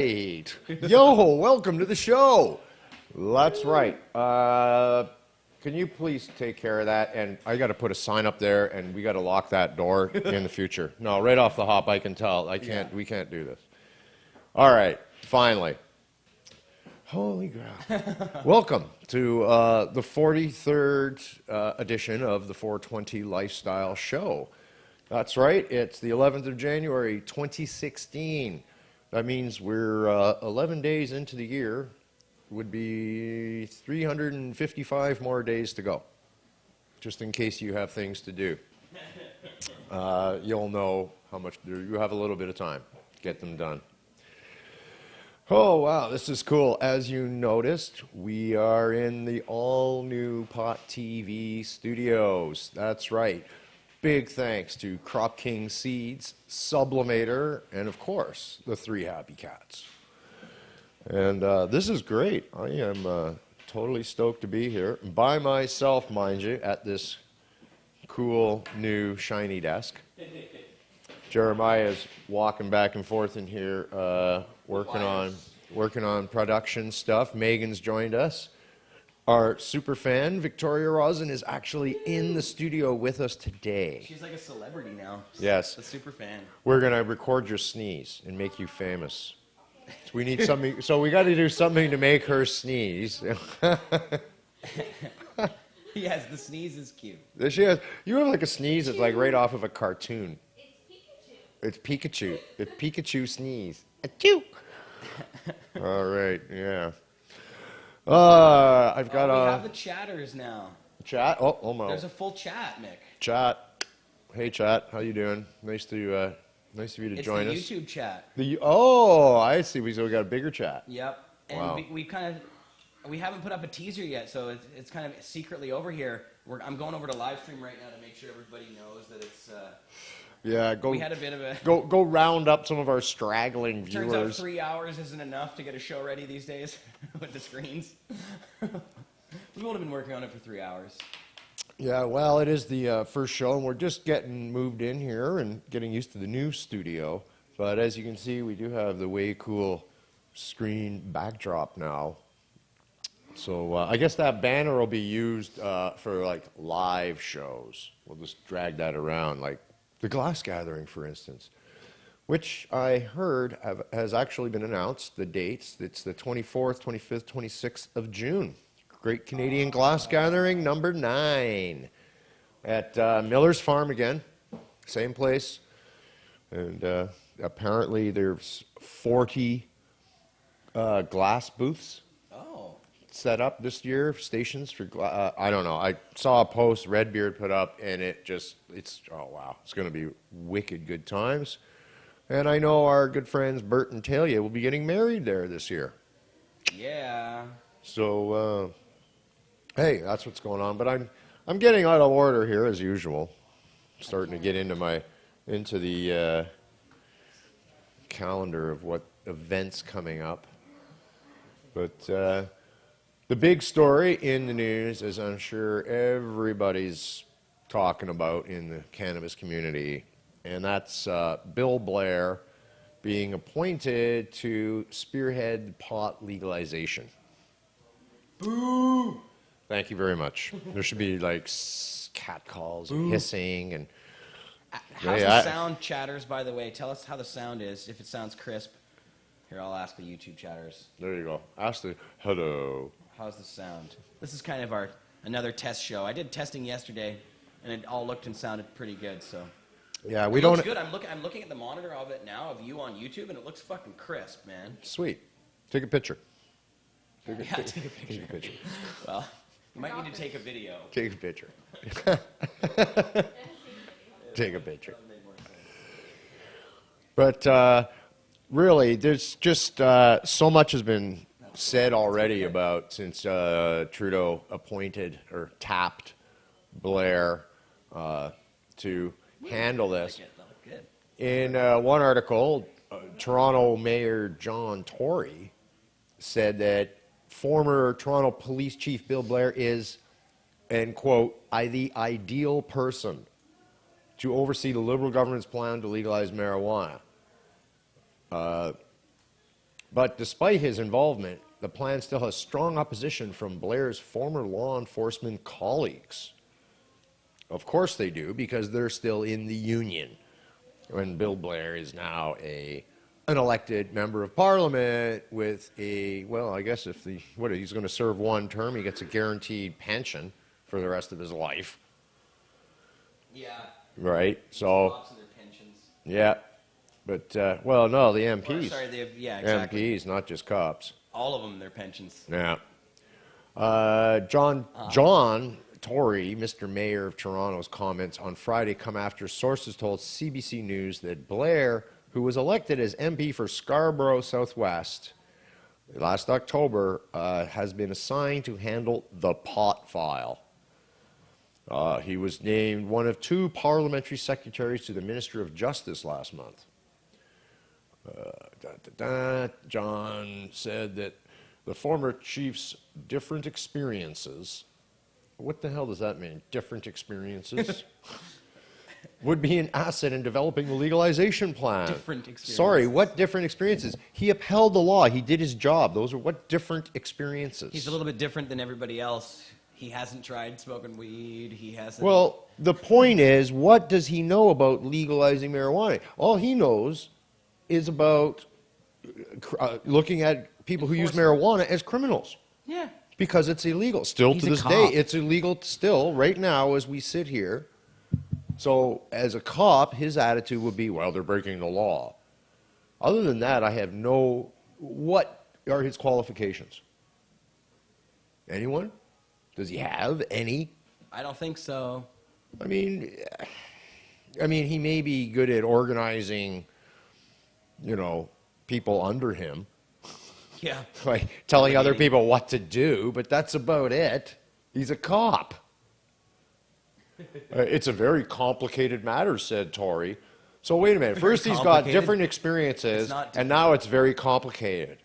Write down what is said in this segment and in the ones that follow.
Yo, welcome to the show. That's right. Can you please take care of that? And I got to put a sign up there, and we got to lock that door in the future. No, right off the hop, I can tell. I can't. Yeah. We can't do this. All right, finally. Holy crap! Welcome to the 43rd edition of the 420 Lifestyle Show. That's right. It's the 11th of January, 2016. That means we're 11 days into the year. Would be 355 more days to go, just in case you have things to do. You'll know how much you have. A little bit of time. Get them done. Oh, wow, this is cool. As you noticed, we are in the all-new Pot TV studios. That's right. Big thanks to Crop King Seeds, Sublimator, and of course, the 3 Happy Cats. And this is great. I am totally stoked to be here. By myself, mind you, at this cool, new, shiny desk. Jeremiah's walking back and forth in here, working on production stuff. Megan's joined us. Our super fan, Victoria Rosin, is actually in the studio with us today. She's like a celebrity now. Yes. A super fan. We're going to record your sneeze and make you famous. So we need something. So we got to do something to make her sneeze. Yes, the sneeze is cute. She has. You have like a sneeze that's like right off of a cartoon. It's Pikachu. It's Pikachu sneeze. Achoo! All right, yeah. I've got we have the chatters now. Chat? Oh my. There's a full chat, Mick. Chat. Hey, chat. How you doing? Nice of you to join us. It's the YouTube chat. I see. So we got a bigger chat. Yep. And wow. we haven't put up a teaser yet, so it's kind of secretly over here. I'm going over to live stream right now to make sure everybody knows that it's. Yeah, we had a bit of a go round up some of our straggling viewers. Turns out 3 hours isn't enough to get a show ready these days with the screens. We've only been working on it for 3 hours. Yeah, well, it is the first show, and we're just getting moved in here and getting used to the new studio. But as you can see, we do have the way cool screen backdrop now. So I guess that banner will be used for like live shows. We'll just drag that around, like the Glass Gathering, for instance, which I heard has actually been announced, the dates. It's the 24th, 25th, 26th of June. Great Canadian Glass Gathering, number 9, at Miller's Farm again, same place. And apparently there's 40 glass booths set up this year, stations for glass. I don't know. I saw a post Redbeard put up, and it's oh wow, it's going to be wicked good times. And I know our good friends Bert and Talia will be getting married there this year. Yeah. So, hey, that's what's going on. But I'm getting out of order here as usual. Starting to get into the calendar of what events coming up. But the big story in the news, as I'm sure everybody's talking about in the cannabis community, and that's Bill Blair being appointed to spearhead pot legalization. Boo! Thank you very much. There should be like cat calls and hissing and. How's the sound, chatters? By the way, tell us how the sound is. If it sounds crisp, here I'll ask the YouTube chatters. There you go. Ask the hello. How's the sound? This is kind of another test show. I did testing yesterday, and it all looked and sounded pretty good. So yeah, it looks good. I'm looking at the monitor of it now of you on YouTube, and it looks fucking crisp, man. Sweet. Take a picture. Take a picture. Well, you might need to take a video. Take a picture. Take a picture. But really, there's just so much has been said already about since Trudeau appointed or tapped Blair to handle this. In one article, Toronto Mayor John Tory said that former Toronto Police Chief Bill Blair is, and quote, the ideal person to oversee the Liberal government's plan to legalize marijuana. But despite his involvement, the plan still has strong opposition from Blair's former law enforcement colleagues. Of course they do, because they're still in the union. When Bill Blair is now an elected member of parliament with well, I guess if he's going to serve one term, he gets a guaranteed pension for the rest of his life. Yeah. Right? So, Lots of their pensions. yeah. But, well, no, the MPs. Or, sorry, yeah, exactly. MPs, not just cops. All of them, their pensions. Yeah. John Tory, Mr. Mayor of Toronto's comments on Friday come after sources told CBC News that Blair, who was elected as MP for Scarborough Southwest last October, has been assigned to handle the pot file. He was named one of 2 parliamentary secretaries to the Minister of Justice last month. John said that the former chief's different experiences, what the hell does that mean, different experiences? Would be an asset in developing the legalization plan. Different experiences. Sorry, what different experiences? He upheld the law. He did his job. Those are what different experiences? He's a little bit different than everybody else. He hasn't tried smoking weed. He hasn't. Well, the point is, what does he know about legalizing marijuana? All he knows is about looking at people who use marijuana as criminals. Yeah. Because it's illegal. Still He's to a this cop. day, it's illegal still, right now, as we sit here. So, as a cop, his attitude would be, well, they're breaking the law. Other than that, I have what are his qualifications? Anyone? Does he have any? I don't think so. I mean, he may be good at organizing, people under him, Yeah. like telling other people what to do, but that's about it. He's a cop. It's a very complicated matter, said Tory. So wait a minute. Very First he's got complicated? different experiences, It's not and now it's very complicated.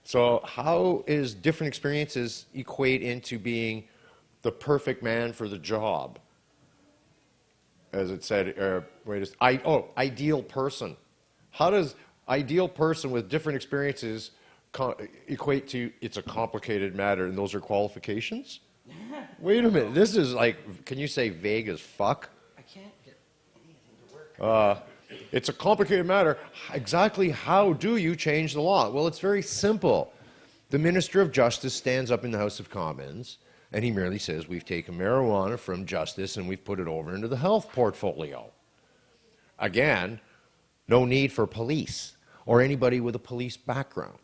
So how is different experiences equate into being the perfect man for the job? As it said, ideal person. How does ideal person with different experiences equate to it's a complicated matter and those are qualifications? Wait a minute. This is like, can you say vague as fuck? I can't get anything to work. It's a complicated matter. Exactly how do you change the law? Well, it's very simple. The Minister of Justice stands up in the House of Commons and he merely says, we've taken marijuana from justice and we've put it over into the health portfolio. Again, no need for police or anybody with a police background.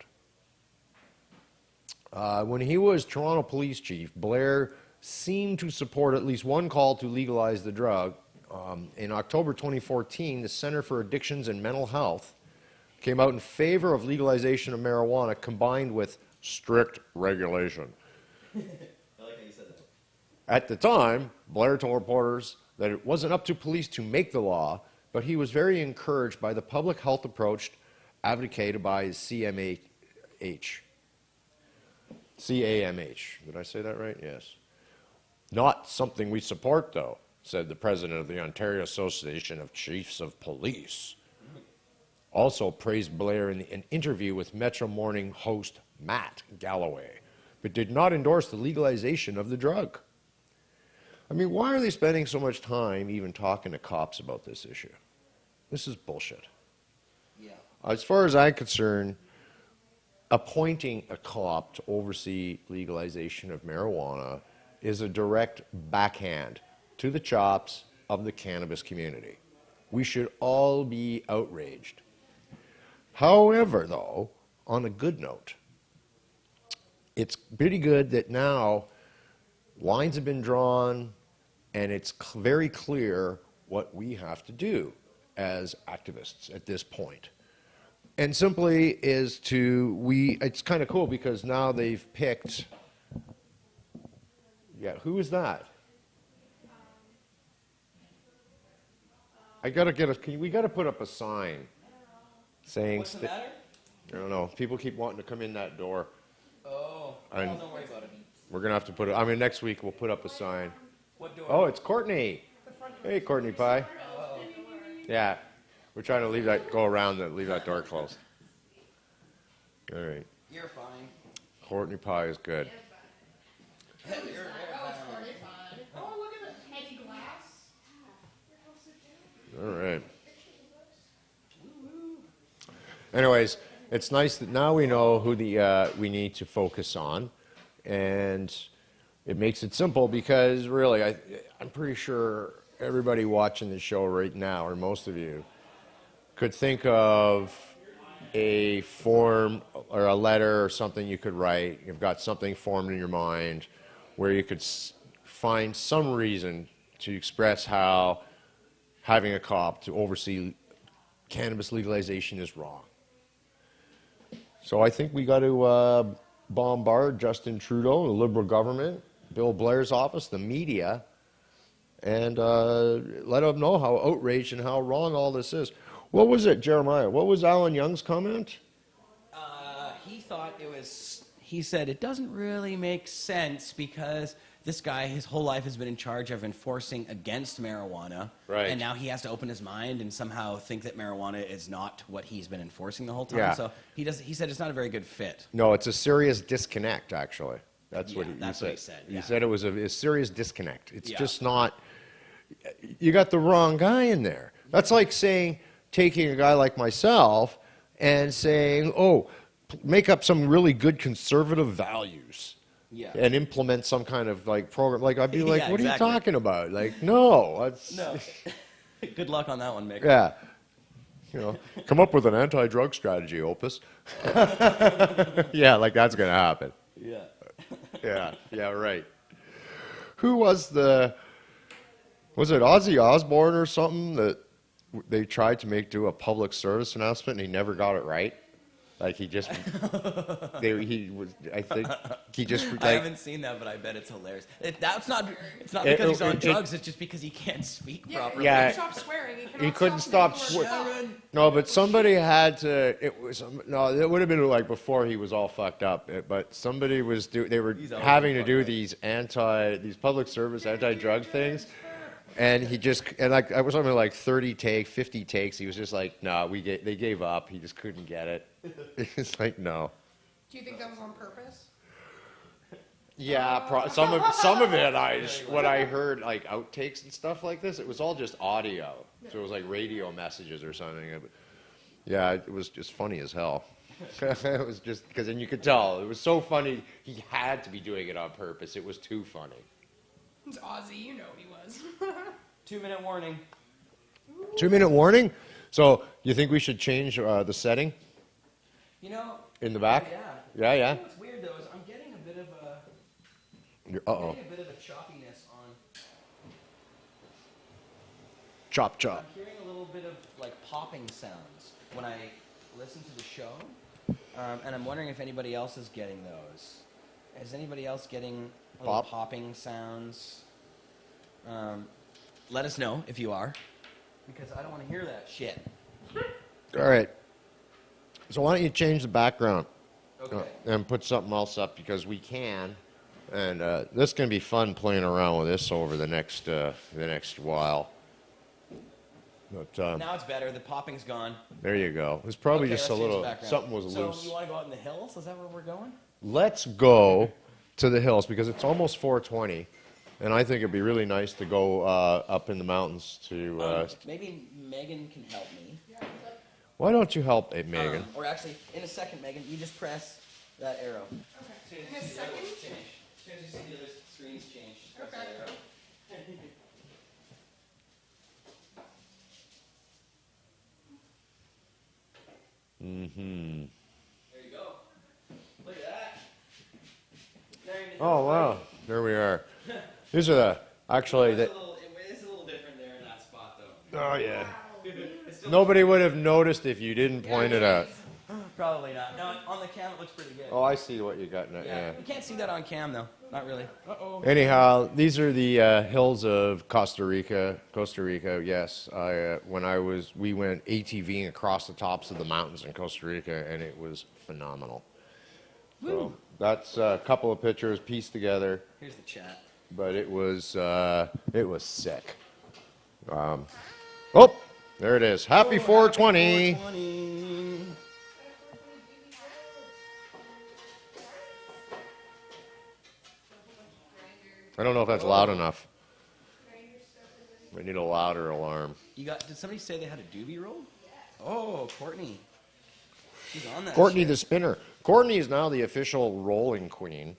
When he was Toronto Police Chief, Blair seemed to support at least one call to legalize the drug. In October 2014, the Center for Addictions and Mental Health came out in favor of legalization of marijuana combined with strict regulation. I like how you said that. At the time, Blair told reporters that it wasn't up to police to make the law, but he was very encouraged by the public health approach advocated by his CAMH. Did I say that right? Yes. Not something we support, though, said the president of the Ontario Association of Chiefs of Police. Also praised Blair in an interview with Metro Morning host Matt Galloway, but did not endorse the legalization of the drug. I mean, why are they spending so much time even talking to cops about this issue? This is bullshit. Yeah. As far as I'm concerned, appointing a cop to oversee legalization of marijuana is a direct backhand to the chops of the cannabis community. We should all be outraged. However, though, on a good note, it's pretty good that now lines have been drawn and it's very clear what we have to do as activists at this point. And simply is it's kind of cool because now they've picked, who is that? We got to put up a sign saying, What's the matter? I don't know, people keep wanting to come in that door. Oh, And- well, don't worry about it. We're going to have to put it, next week we'll put up a sign. What door? Oh, it's Courtney. Hey, Courtney Pie. Yeah, we're trying to leave that door closed. All right. You're fine. Courtney pie is good. You're Oh, it's fine. pretty fun. Oh, look at the heavy glass. All right. Anyways, it's nice that now we know who we need to focus on, and it makes it simple because really, I'm pretty sure everybody watching the show right now, or most of you, could think of a form or a letter or something you could write. You've got something formed in your mind where you could find some reason to express how having a cop to oversee cannabis legalization is wrong. So I think we got to bombard Justin Trudeau, the Liberal government, Bill Blair's office, the media, and let them know how outraged and how wrong all this is. What was it, Jeremiah? What was Alan Young's comment? He thought it was. He said it doesn't really make sense because this guy, his whole life, has been in charge of enforcing against marijuana, Right. and now he has to open his mind and somehow think that marijuana is not what he's been enforcing the whole time. Yeah. So he does. He said it's not a very good fit. No, it's a serious disconnect, actually. That's what Yeah, he that's said. what he said, He yeah. said it was a serious disconnect. It's Yeah. just not, you got the wrong guy in there. That's like saying, taking a guy like myself and saying, oh, make up some really good conservative values. Yeah. And implement some kind of like program. Like I'd be like, Yeah, what exactly. are you talking about? Like, no. That's, No. Good luck on that one, Mick. Yeah. You know, come up with an anti-drug strategy, Opus. Yeah, like that's going to happen. Yeah. Yeah, right. Who was it Ozzy Osbourne or something that they tried to do a public service announcement and he never got it right? Like he just, I think he just like. I haven't seen that, but I bet it's hilarious. It's not because he's on drugs. It's just because he can't speak properly. Yeah. He couldn't stop swearing. He couldn't stop swearing. No, but somebody had to. It would have been like before he was all fucked up. But somebody was they were He's always having to fucked do up. these public service anti-drug things, and like I was something like 50 takes. He was just like, no, they gave up. He just couldn't get it. It's like no. Do you think that was on purpose? Yeah, some of it. What I heard, like outtakes and stuff like this, it was all just audio. So it was like radio messages or something. Yeah, it was just funny as hell. It was just because, and you could tell it was so funny. He had to be doing it on purpose. It was too funny. It's Ozzy, you know he was. 2-minute warning. 2-minute warning. So you think we should change the setting You know. in the back? Yeah. Yeah. You know what's weird though is I'm getting a bit of a. Uh-oh. Getting a bit of a choppiness on. Chop I'm chop. hearing a little bit of like popping sounds when I listen to the show, and I'm wondering if anybody else is getting those. Is anybody else getting little Pop? popping sounds? Let us know if you are, because I don't want to hear that shit. All right. So why don't you change the background Okay. and put something else up because we can. And this is going to be fun playing around with this over the next while. But Now it's better. The popping's gone. there you go. It was probably Okay, just a let's change the little background. something was So loose. you want to go out in the hills? Is that where we're going? Let's go to the hills because it's almost 4:20, and I think it'd be really nice to go up in the mountains to. Maybe Megan can help me. Why don't you help, Megan? Or actually, in a second, Megan, you just press that arrow. Okay. In a second? As soon as you see the other screens change, just press Okay. that arrow. Mm-hmm. There you go. Look at that. Now you're in the Oh hills, wow, there we are. These are actually right? It's a little different there in that spot, though. Oh yeah. It's still- Nobody would have noticed if you didn't point it out. Probably not. No, on the cam it looks pretty good. Oh, I see what you got now. yeah. Yeah. You can't see that on cam though. Not really. Uh-oh. Anyhow, these are the hills of Costa Rica. Costa Rica, yes. We went ATVing across the tops of the mountains in Costa Rica, and it was phenomenal. So that's a couple of pictures pieced together, Here's the chat. but it was sick. Oh, there it is. Happy 420. 420. I don't know if that's loud enough. We need a louder alarm. Did somebody say they had a doobie roll? Oh, Courtney. She's on that Courtney shit. the spinner. Courtney is now the official rolling queen.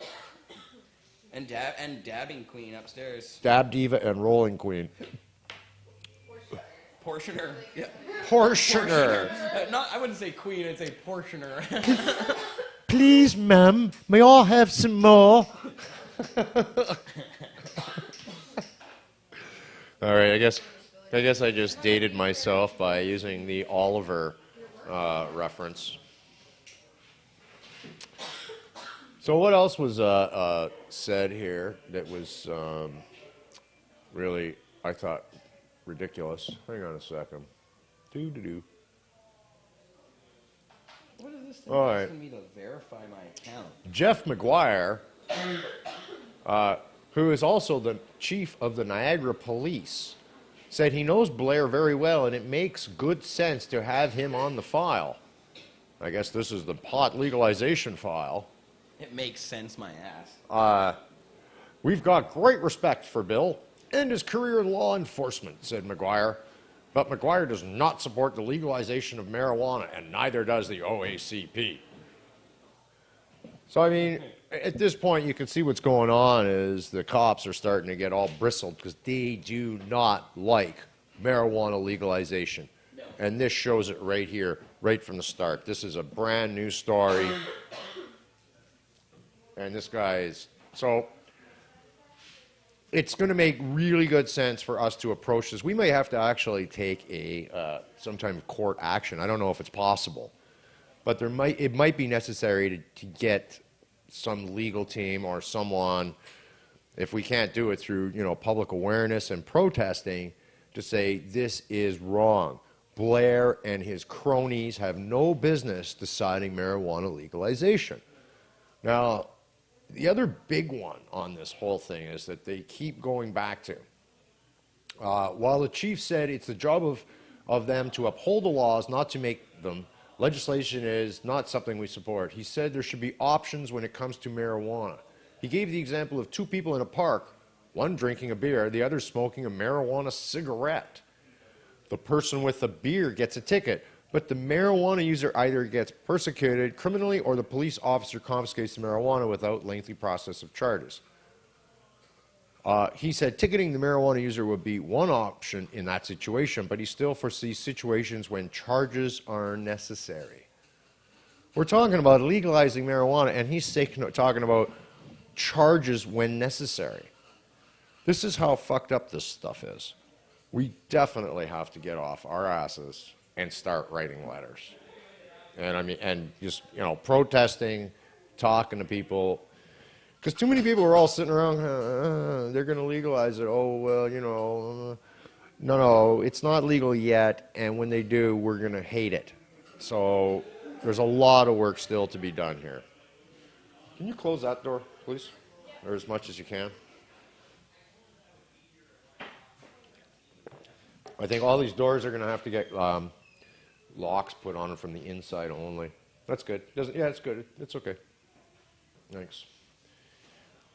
And dabbing queen upstairs. Dab diva and rolling queen. Portioner. Yeah. Portioner. I wouldn't say queen, I'd say portioner. Please, ma'am, may I have some more? All right, I guess I just dated myself by using the Oliver reference. So what else was said here that was really, I thought, ridiculous? Hang on a second. Do. What is this thing All right. asking me to verify my account? Jeff McGuire, who is also the chief of the Niagara Police, said he knows Blair very well and it makes good sense to have him on the file. I guess this is the pot legalization file. It makes sense, my ass. We've got great respect for Bill and his career in law enforcement, said McGuire. But McGuire does not support the legalization of marijuana, and neither does the OACP. So, I mean, at this point, you can see what's going on is the cops are starting to get all bristled because they do not like marijuana legalization. No. And this shows it right here, right from the start. This is a brand new story. And this guy is, so it's going to make really good sense for us to approach this. We may have to actually take some kind of court action. I don't know if it's possible, but it might be necessary to get some legal team or someone, if we can't do it through public awareness and protesting, to say this is wrong. Blair and his cronies have no business deciding marijuana legalization. Now, the other big one on this whole thing is that they keep going back to, while the chief said it's the job of them to uphold the laws, not to make them, legislation is not something we support. He said there should be options when it comes to marijuana. He gave the example of two people in a park, one drinking a beer, the other smoking a marijuana cigarette. The person with the beer gets a ticket, but the marijuana user either gets persecuted criminally or the police officer confiscates the marijuana without lengthy process of charges. He said ticketing the marijuana user would be one option in that situation, but he still foresees situations when charges are necessary. We're talking about legalizing marijuana, and he's talking about charges when necessary. This is how fucked up this stuff is. We definitely have to get off our asses and start writing letters. And just, protesting, talking to people. Because too many people are all sitting around, they're going to legalize it. Oh, well, no, it's not legal yet. And when they do, we're going to hate it. So there's a lot of work still to be done here. Can you close that door, please? Or as much as you can. I think all these doors are going to have to get locks put on them from the inside only. That's good. Yeah, it's good. It's okay. Thanks.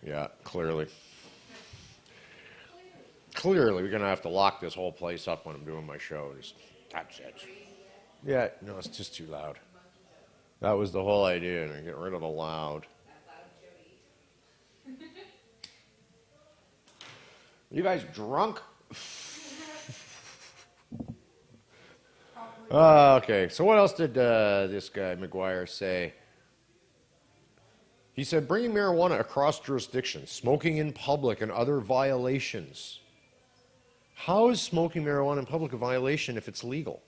Yeah, clearly. Clearly, we're going to have to lock this whole place up when I'm doing my show. That's it. Yeah, no, it's just too loud. That was the whole idea, and get rid of the loud. You guys drunk? Okay, so what else did this guy, McGuire, say? He said, bringing marijuana across jurisdictions, smoking in public, and other violations. How is smoking marijuana in public a violation if it's legal?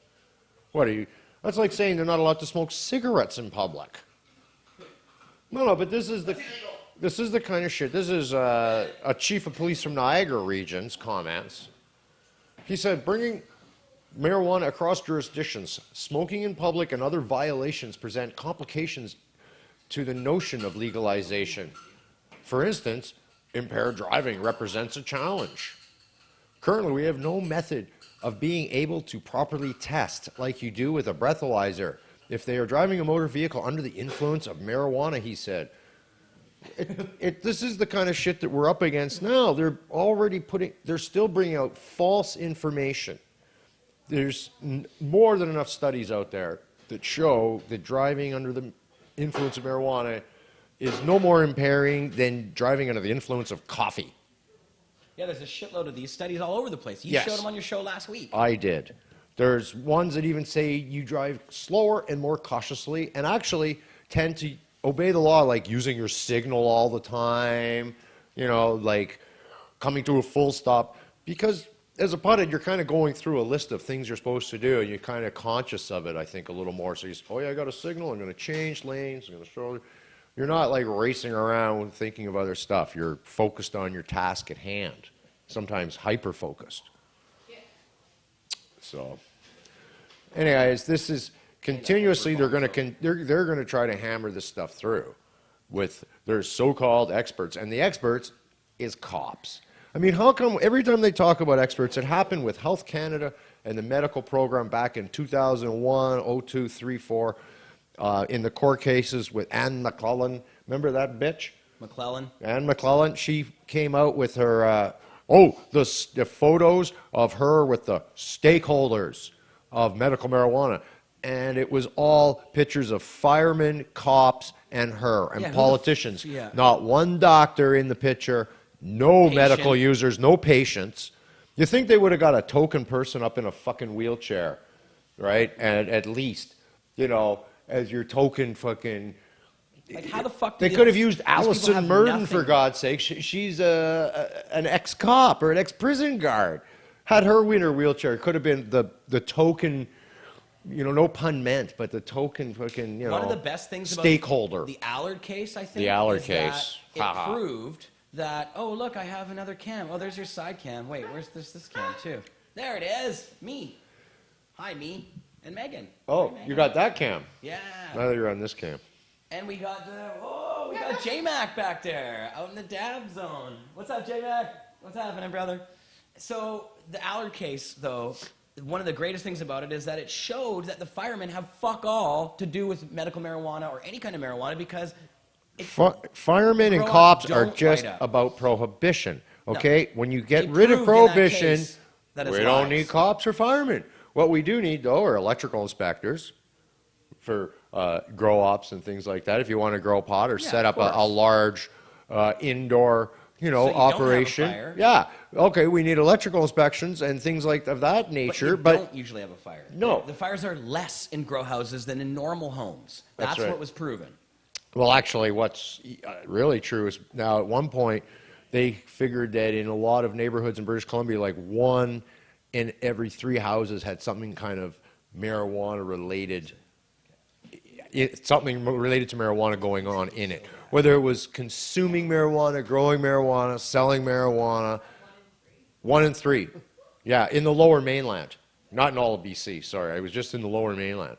That's like saying they're not allowed to smoke cigarettes in public. No, but this is the kind of shit. This is a chief of police from Niagara Region's comments. He said, bringing marijuana across jurisdictions, smoking in public, and other violations present complications to the notion of legalization. For instance, impaired driving represents a challenge. Currently, we have no method of being able to properly test, like you do with a breathalyzer, if they are driving a motor vehicle under the influence of marijuana, he said. This is the kind of shit that we're up against now. They're still bringing out false information. There's more than enough studies out there that show that driving under the influence of marijuana is no more impairing than driving under the influence of coffee. Yeah, there's a shitload of these studies all over the place. You Yes. showed them on your show last week. I did. There's ones that even say you drive slower and more cautiously and actually tend to obey the law, like using your signal all the time, like coming to a full stop. Because as a pothead, you're kind of going through a list of things you're supposed to do, and you're kind of conscious of it, I think, a little more. So you say, oh, yeah, I got a signal. I'm going to change lanes. I'm going to show. You're not like racing around thinking of other stuff. You're focused on your task at hand, sometimes hyper-focused. So, anyways, this is continuously they're going to try to hammer this stuff through with their so-called experts, and the experts is cops. I mean, how come every time they talk about experts, it happened with Health Canada and the medical program back in 2001, 02, 3, 4, in the court cases with Anne McClellan. Remember that bitch? McClellan? Anne McClellan. She came out with her, the photos of her with the stakeholders of medical marijuana. And it was all pictures of firemen, cops, and her, and politicians. Yeah. Not one doctor in the picture, no Patient. medical users, no patients. You think they would have got a token person up in a fucking wheelchair, right? And at least, as your token fucking... Like, how the fuck They did could have these used people Allison have Murden, nothing? for God's sake. She's an ex-cop or an ex-prison guard. Had her in her wheelchair. Could have been the token... no pun meant, but the token fucking, One of the best things stakeholder. about the Allard case, I think, The Allard is case. that it proved that, oh, look, I have another cam. Oh, there's your side cam. Wait, where's this cam, too? There it is. Me. Hi, me. And Megan. Oh, Hi, Megan. you got that cam. Yeah. Now that you're on this cam. And we got J-Mac back there out in the dab zone. What's up, J-Mac? What's happening, brother? So the Allard case, though, one of the greatest things about it is that it showed that the firemen have fuck all to do with medical marijuana or any kind of marijuana because Firemen and Grow-ups cops are don't just light up. about prohibition, okay? When you get They rid of proved in that prohibition, case that it's we don't lies. need cops or firemen. What we do need, though, are electrical inspectors for grow ops and things like that. If you want to grow pot or Yeah, set of up a course. large indoor, you don't have a operation. fire. Yeah, okay, we need electrical inspections and things like of that nature, But you but don't usually have a fire. No. The fires are less in grow houses than in normal homes. That's That's right. what was proven. well, actually, what's really true is now at one point they figured that in a lot of neighborhoods in British Columbia, like 1 in every 3 houses had something kind of marijuana related, something related to marijuana going on in it. Whether it was consuming marijuana, growing marijuana, selling marijuana, 1 in 3. Yeah, in the lower mainland. Not in all of BC, sorry. I was just in the lower mainland.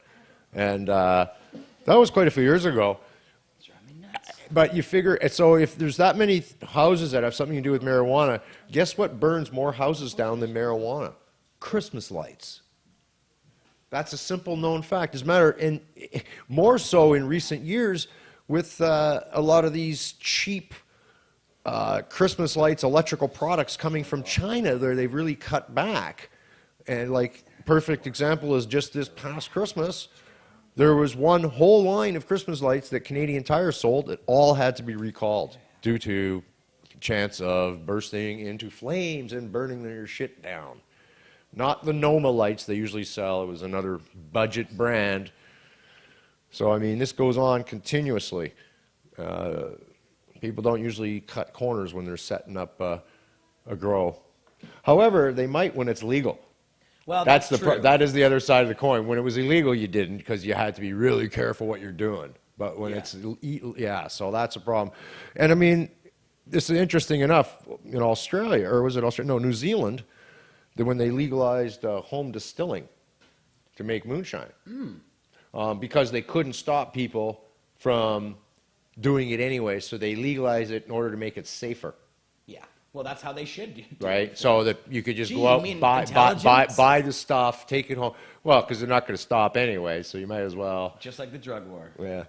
And that was quite a few years ago. Drive me nuts. But you figure, so if there's that many houses that have something to do with marijuana, guess what burns more houses down than marijuana? Christmas lights. That's a simple known fact. As a matter, and more so in recent years with a lot of these cheap Christmas lights, electrical products coming from China, they've really cut back. And like, perfect example is just this past Christmas, there was one whole line of Christmas lights that Canadian Tire sold that all had to be recalled due to chance of bursting into flames and burning their shit down. Not the Noma lights they usually sell. It was another budget brand. So, I mean, this goes on continuously. People don't usually cut corners when they're setting up a grow. However, they might when it's legal. Well, That's true. that is the other side of the coin. When it was illegal, you didn't because you had to be really careful what you're doing. But when it's so that's a problem. And I mean, this is interesting enough. In Australia, or was it Australia? No, New Zealand. That when they legalized home distilling to make moonshine, because they couldn't stop people from doing it anyway, so they legalized it in order to make it safer. Yeah. Well, that's how they should do. Right, so that you could just Gee, go you out, mean buy intelligence? the stuff, take it home. Well, because they're not going to stop anyway, so you might as well. Just like the drug war. Yeah.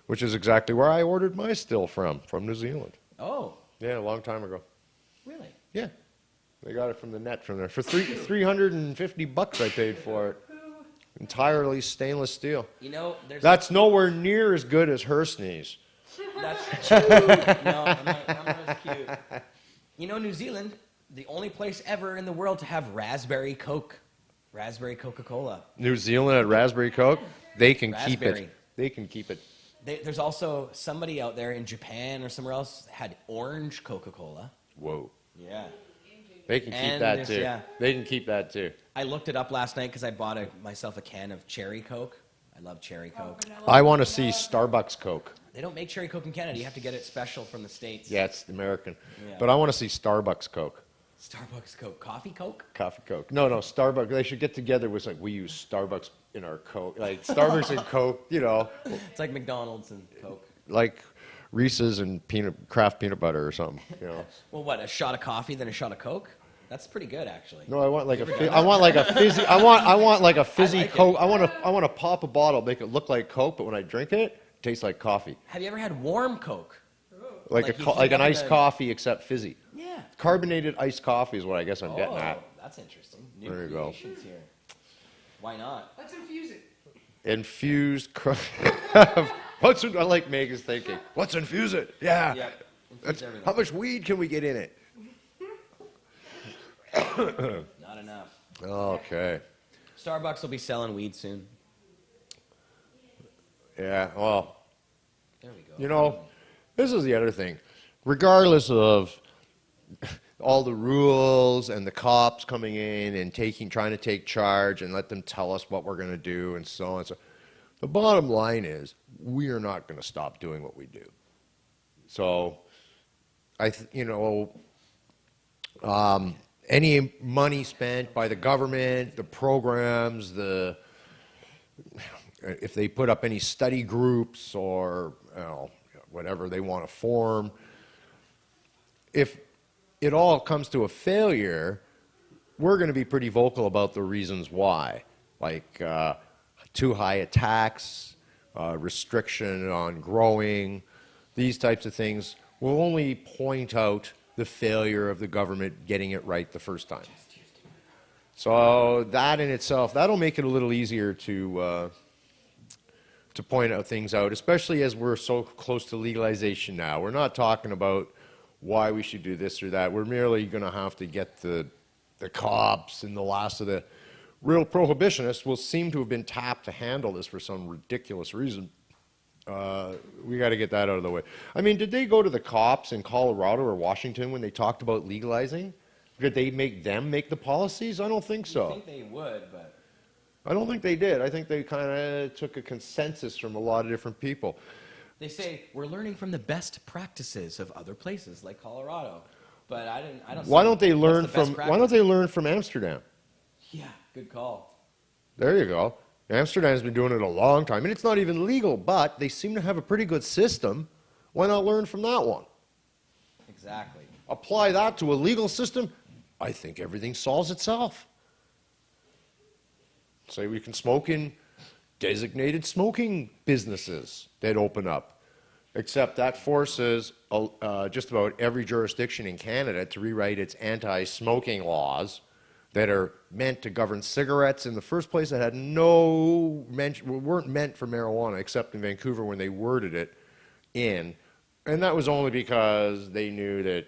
which is exactly where I ordered my still from New Zealand. Oh, Yeah, a long time ago. really? Yeah, they got it from the net from there for $350 I paid for it. Entirely stainless steel. You know, there's That's nowhere near as good as her sneeze. that's true. No, I'm not as cute. You know, New Zealand, the only place ever in the world to have raspberry Coke, raspberry Coca-Cola. New Zealand at Raspberry Coke, they can keep Raspberry. it. They can keep it. There's also somebody out there in Japan or somewhere else had orange Coca-Cola. Whoa. Yeah. They can keep And that there's- too. yeah. They can keep that too. I looked it up last night because I bought myself a can of cherry Coke. I love cherry Coke. I want to see Starbucks Coke. They don't make cherry Coke in Canada. You have to get it special from the States. Yeah, it's American. Yeah. But I want to see Starbucks Coke. Starbucks Coke. Coffee Coke? Coffee Coke. No, Starbucks. They should get together with like we use Starbucks in our Coke. Like Starbucks and Coke, you know, It's like McDonald's and Coke. like Reese's and Kraft peanut butter or something, you know. Well, what, a shot of coffee, then a shot of Coke? That's pretty good, actually. No, I want like I want like a fizzy. I want like a fizzy like it. Coke. I want to pop a bottle, make it look like Coke, but when I drink it, it tastes like coffee. Have you ever had warm Coke? Like Like you like heat an up iced the- coffee except fizzy. Yeah. Carbonated iced coffee is what I guess I'm getting at. That's interesting. New There you go. creations here. Why not? Let's infuse it. Infused. I like Megan's thinking. Let's infuse it. Yeah. Yeah. That's, Infuse how everything. much weed can we get in it? Not enough. Okay. Starbucks will be selling weed soon. Yeah. Well, There we go. you know, this is the other thing. Regardless of all the rules and the cops coming in and trying to take charge and let them tell us what we're going to do and so on and so. The bottom line is we are not going to stop doing what we do. So, any money spent by the government, the programs, if they put up any study groups or whatever they want to form, if it all comes to a failure, we're going to be pretty vocal about the reasons why, like too high a tax, restriction on growing, these types of things will only point out the failure of the government getting it right the first time. So that in itself, that'll make it a little easier to point out things out, especially as we're so close to legalization now. We're not talking about why we should do this or that. We're merely going to have to get the cops and the last of the real prohibitionists will seem to have been tapped to handle this for some ridiculous reason. We got to get that out of the way. I mean, did they go to the cops in Colorado or Washington when they talked about legalizing? Did they make them make the policies? I don't think so. I think they would, but I don't think they did. I think they kind of took a consensus from a lot of different people. they say we're learning from the best practices of other places like Colorado. But I don't. Why see don't they what's learn the best from practice. Why don't they learn from Amsterdam? Yeah, good call. There you go. Amsterdam's been doing it a long time, and it's not even legal, but they seem to have a pretty good system. Why not learn from that one? Exactly. Apply that to a legal system, I think everything solves itself. Say we can smoke in designated smoking businesses that open up, except that forces just about every jurisdiction in Canada to rewrite its anti-smoking laws that are meant to govern cigarettes in the first place, that had no mention, weren't meant for marijuana, except in Vancouver when they worded it in. And that was only because they knew that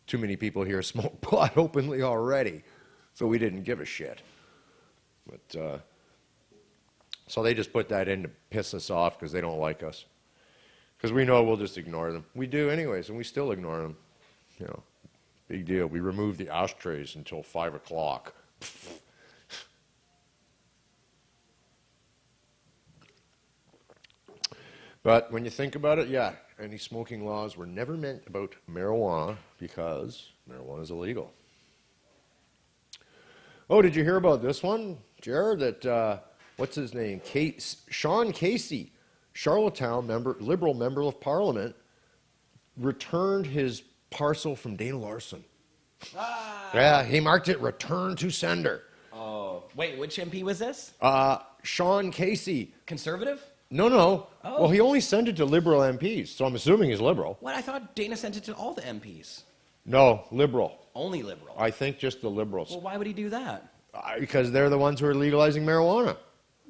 too many people here smoke pot openly already, so we didn't give a shit. But so they just put that in to piss us off because they don't like us. Because we know we'll just ignore them. We do anyways, and we still ignore them. You know, big deal. We remove the ashtrays until 5 o'clock. But when you think about it, yeah, any smoking laws were never meant about marijuana because marijuana is illegal. Oh, did you hear about this one, Jared? That what's his name? Sean Casey, Charlottetown Liberal member of Parliament, returned his parcel from Dana Larson. Ah! Yeah, he marked it "Return to Sender." Oh, wait, which MP was this? Sean Casey. Conservative? No. Oh. Well, he only sent it to Liberal MPs, so I'm assuming he's Liberal. What? I thought Dana sent it to all the MPs. No, Liberal. Only Liberal. I think just the Liberals. Well, why would he do that? Because they're the ones who are legalizing marijuana.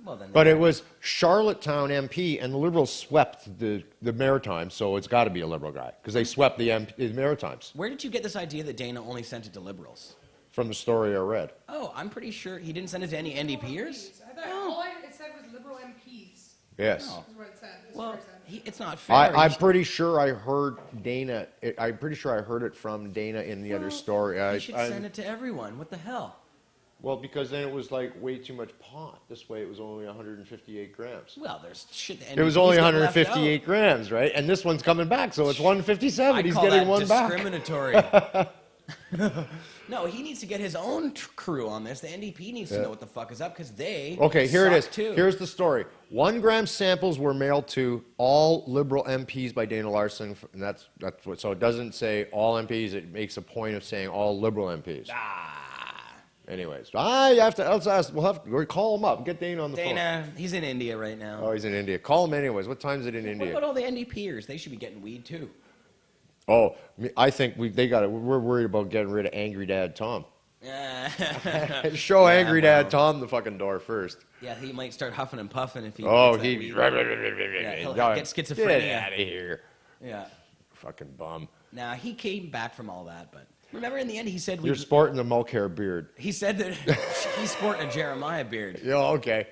Well, then. But it was Charlottetown MP, and the Liberals swept the Maritimes, so it's got to be a Liberal guy, because they swept the Maritimes Where did you get this idea that Dana only sent it to Liberals? from the story I read. Oh, I'm pretty sure he didn't send it to any NDPers. I thought all it said was liberal MPs. Yes. Oh. Is what it said. That's Well, what it said. it's not fair. I'm He- pretty sure I heard Dana. I'm pretty sure I heard it from Dana in the other story. You should send it to everyone. What the hell? Well, because then it was like way too much pot. This way it was only 158 grams. Well, there's shit. The It was NDPs only get left 158 grams, right? And this one's coming back, so it's 157. I He's call getting that one back. discriminatory. No, he needs to get his own crew on this. The NDP needs to know what the fuck is up because they Okay, here it is. suck too. Here's the story. 1 gram samples were mailed to all Liberal MPs by Dana Larson, and that's what. So it doesn't say all MPs. It makes a point of saying all Liberal MPs. Anyways, you have to. Let's ask. We'll call him up. Get Dana on the phone. Dana, he's in India right now. Oh, he's in India. Call him anyways. What time is it in What India? about all the NDPers? They should be getting weed too. Oh, I think they got it. We're worried about getting rid of Angry Dad Tom. Show Yeah, Angry well. Dad Tom the fucking door first. Yeah, he might start huffing and puffing if he. Oh, gets that he. weed. Yeah, he'll get schizophrenia. Get out of here, Yeah. fucking bum. Now he came back from all that, but remember in the end he said we. You're sporting the milk hair beard. He said that he's sporting a Jeremiah beard. Yeah, okay.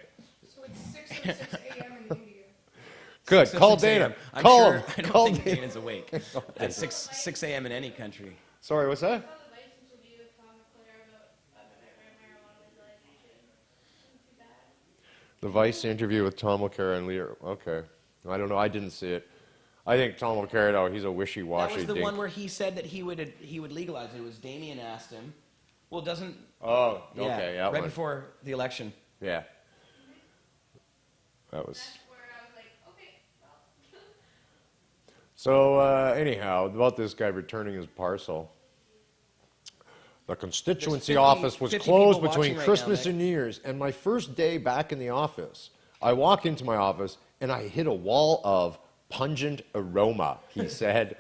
So it's 6 a.m. in India. Good. 6 Call 6 Dana. a.m. I'm Call sure, him. I don't Call think Dana. Dana's awake at 6 a.m. in any country. Sorry, what's that? I saw the Vice interview with Tom McClure about marijuana legalization. Wasn't too bad. The Vice interview with Tom O'Carroll and Lear. Okay. I don't know. I didn't see it. I think Tom O'Carroll, he's a That wishy-washy was the dink. one where he said that he would legalize it. It was Damien asked him. Well, doesn't Oh, okay. yeah, That right one. before the election. Yeah. That was. That's where I was like, okay, well. So, anyhow, about this guy returning his parcel. The constituency 50 office was 50 closed people between watching right Christmas now, and New Year's. And my first day back in the office, I walk into my office and I hit a wall of pungent aroma, he said.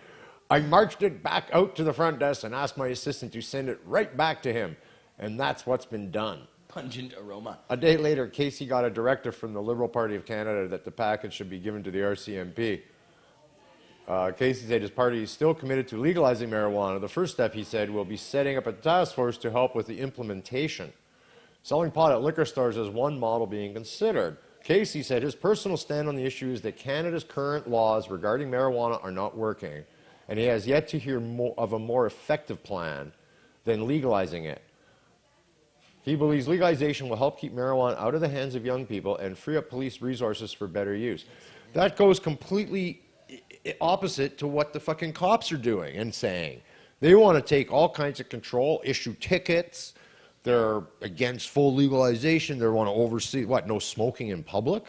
I marched it back out to the front desk and asked my assistant to send it right back to him. And that's what's been done. Pungent aroma. A day later, Casey got a directive from the Liberal Party of Canada that the package should be given to the RCMP. Casey said his party is still committed to legalizing marijuana. The first step, he said, will be setting up a task force to help with the implementation. Selling pot at liquor stores is one model being considered. Casey said his personal stand on the issue is that Canada's current laws regarding marijuana are not working, and he has yet to hear of a more effective plan than legalizing it. He believes legalization will help keep marijuana out of the hands of young people and free up police resources for better use. That goes completely opposite to what the fucking cops are doing and saying. They want to take all kinds of control, issue tickets. They're against full legalization. They want to oversee, what, no smoking in public?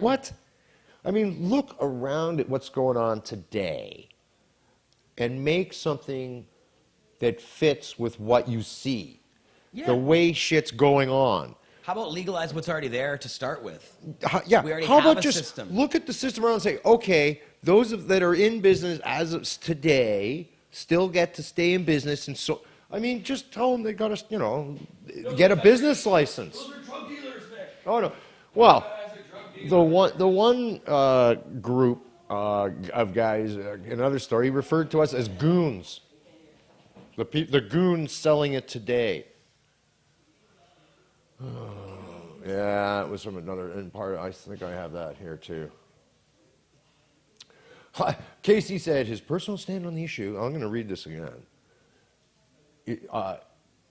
What? I mean, look around at what's going on today and make something that fits with what you see. Yeah. The way shit's going on. How about legalize what's already there to start with? Yeah. We already How have about a just system. look at the system around and say, okay, those that are in business as of today still get to stay in business, and so I mean, just tell them they got to, get a business license. Those are drug dealers, Vic. Oh no. Well, the one group of guys, another story, he referred to us as goons. The goons selling it today. Yeah, it was from another part. I think I have that here too. Casey said his personal stand on the issue, I'm going to read this again,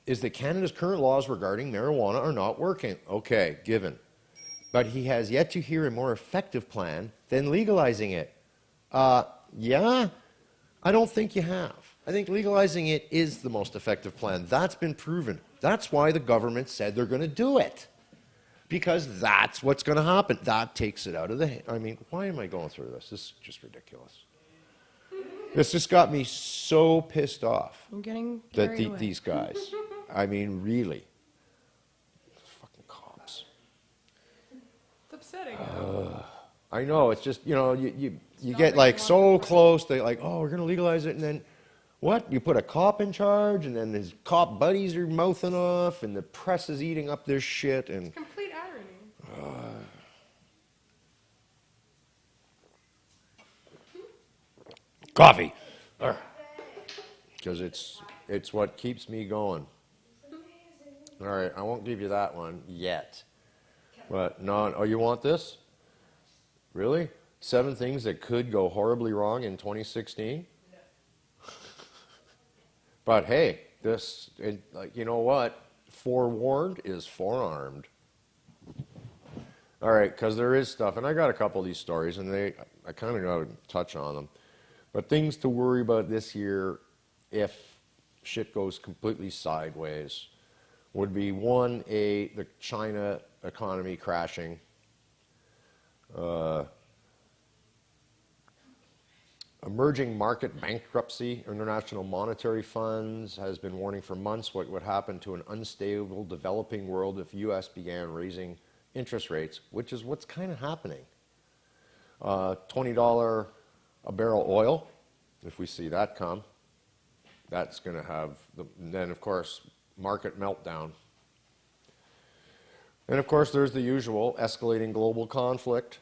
is that Canada's current laws regarding marijuana are not working. Okay, given. But he has yet to hear a more effective plan than legalizing it. Yeah, I don't think you have. I think legalizing it is the most effective plan. That's been proven. That's why the government said they're going to do it. Because that's what's going to happen. That takes it out of the... I mean, why am I going through this? This is just ridiculous. This just got me so pissed off I'm getting that carried away. these guys... I mean, really. Fucking cops. It's upsetting. Though. I know, it's just, you not get like like you so want to- close, they like, oh, we're gonna legalize it, and then what? You put a cop in charge, and then his cop buddies are mouthing off, and the press is eating up this shit, and Complete irony. coffee, because it's what keeps me going. All right, I won't give you that one yet, but no, oh, you want this? Really? 7 things that could go horribly wrong in 2016? But hey, you know what? Forewarned is forearmed. All right, because there is stuff, and I got a couple of these stories, and I kind of got to touch on them. But things to worry about this year if shit goes completely sideways would be one, the China economy crashing. Emerging market bankruptcy. International Monetary Funds has been warning for months what would happen to an unstable developing world if U.S. began raising interest rates, which is what's kind of happening. $20 a barrel oil, if we see that come, that's going to have, then of course, market meltdown. And of course, there's the usual escalating global conflict.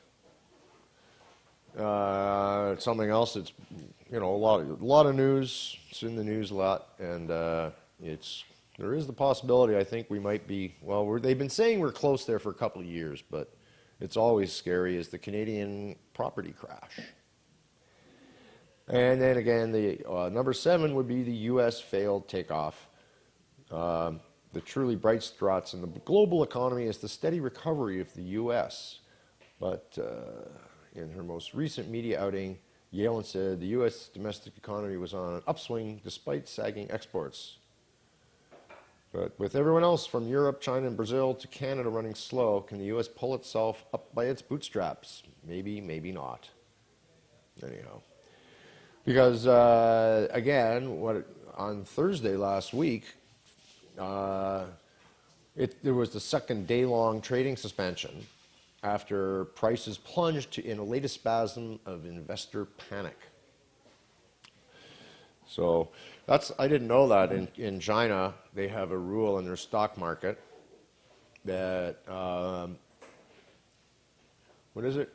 Something else that's, a lot of news. It's in the news a lot, and there is the possibility. I think we might be. Well, they've been saying we're close there for a couple of years, but it's always scary. Is the Canadian property crash? And then again, the number 7 would be the U.S. failed takeoff. The truly bright spots in the global economy is the steady recovery of the U.S., but in her most recent media outing, Yellen said the U.S. domestic economy was on an upswing despite sagging exports. But with everyone else from Europe, China, and Brazil to Canada running slow, can the U.S. pull itself up by its bootstraps? Maybe, maybe not. Anyhow. Because, again, on Thursday last week, there was the second day-long trading suspension after prices plunged in a latest spasm of investor panic. So I didn't know that in China they have a rule in their stock market that, what is it?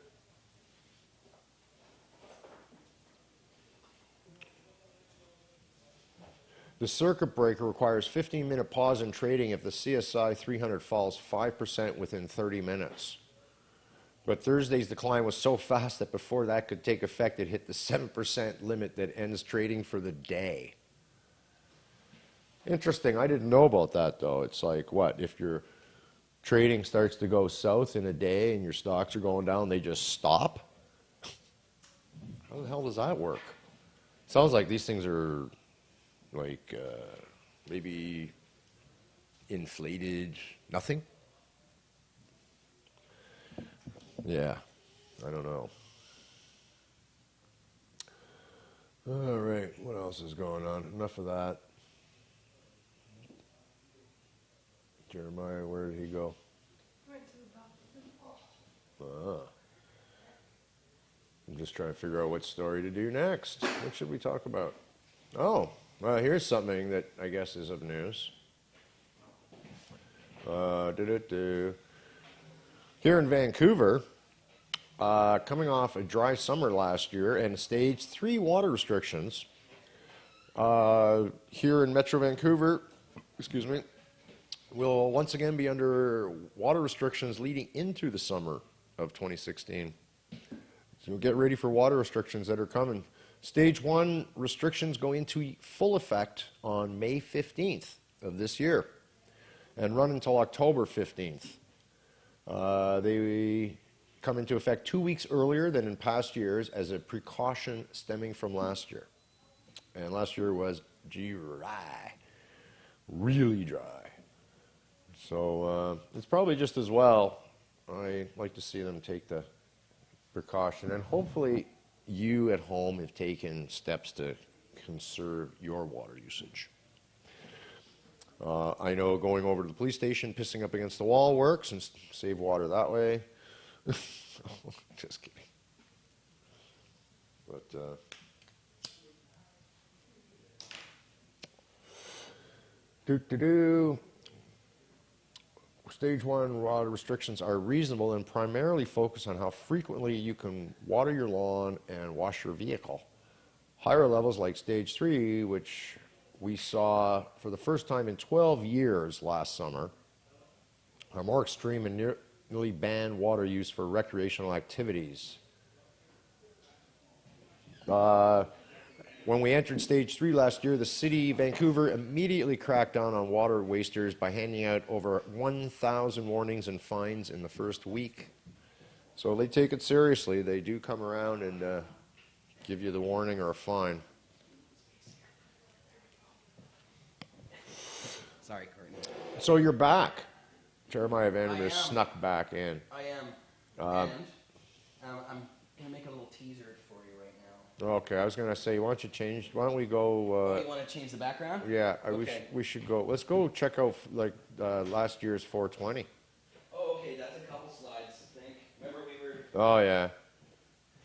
The circuit breaker requires 15-minute pause in trading if the CSI 300 falls 5% within 30 minutes. But Thursday's decline was so fast that before that could take effect, it hit the 7% limit that ends trading for the day. Interesting. I didn't know about that, though. It's like, what, if your trading starts to go south in a day and your stocks are going down, they just stop? How the hell does that work? Sounds like these things are like maybe inflated nothing? Yeah, I don't know. All right, what else is going on? Enough of that. Jeremiah, where did he go? Went to the bathroom. I'm just trying to figure out what story to do next. What should we talk about? Oh, well, here's something that I guess is of news. Here in Vancouver, coming off a dry summer last year and stage 3 water restrictions, here in Metro Vancouver, will once again be under water restrictions leading into the summer of 2016. So get ready for water restrictions that are coming. Stage 1 restrictions go into full effect on May 15th of this year and run until October 15th. They come into effect 2 weeks earlier than in past years as a precaution stemming from last year. And last year was dry, really dry. So it's probably just as well. I like to see them take the precaution, and hopefully you at home have taken steps to conserve your water usage. I know going over to the police station, pissing up against the wall works and save water that way. Just kidding. But Stage 1 water restrictions are reasonable and primarily focus on how frequently you can water your lawn and wash your vehicle. Higher levels like Stage 3, which we saw for the first time in 12 years last summer, are more extreme and nearly ban water use for recreational activities. When we entered Stage 3 last year, the city, Vancouver, immediately cracked down on water wasters by handing out over 1,000 warnings and fines in the first week. So they take it seriously. They do come around and give you the warning or a fine. Sorry, Courtney. So you're back. Jeremiah I Vandermeer am. snuck back in. I am. And I'm going to make a little teaser for you right now. Okay, I was going to say, why don't you change? Why don't we go? You want to change the background? Yeah, Okay. we should go. Let's go check out like last year's 420. Oh, okay. That's a couple slides, I think. Remember we were... Oh yeah.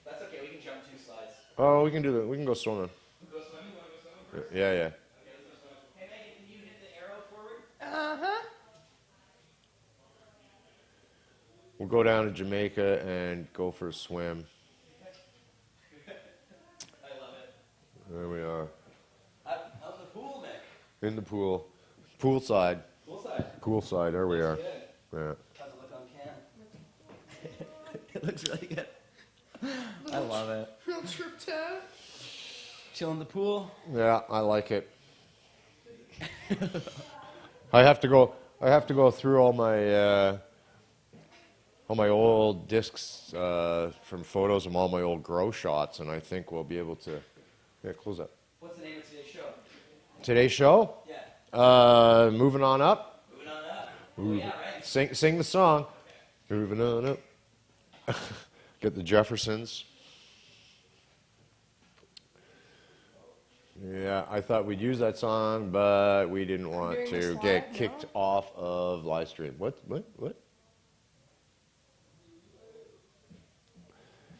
That's okay. We can jump 2 slides. Oh, we can do that. We can go swimming. Go swimming? You want to go swimming first? Yeah, yeah. Okay, let's go swimming. Hey, Megan, can you hit the arrow forward? Uh-huh. We'll go down to Jamaica and go for a swim. I love it. There we are. How's the pool, Nick? In the pool. Poolside. Poolside. Poolside, there we are. Good. Yeah. How's it look on cam? It looks really good. I love it. Field trip to. Chill in the pool. Yeah, I like it. I have to go through all my old discs from photos of all my old grow shots, and I think we'll be able to. Yeah, close that. What's the name of today's show? Today's show? Yeah. Moving on up. Moving on up. Oh, yeah, right. Sing the song. Moving on up. Get the Jeffersons. Yeah, I thought we'd use that song, but we didn't want During the to slide? get No? kicked off of live stream. What?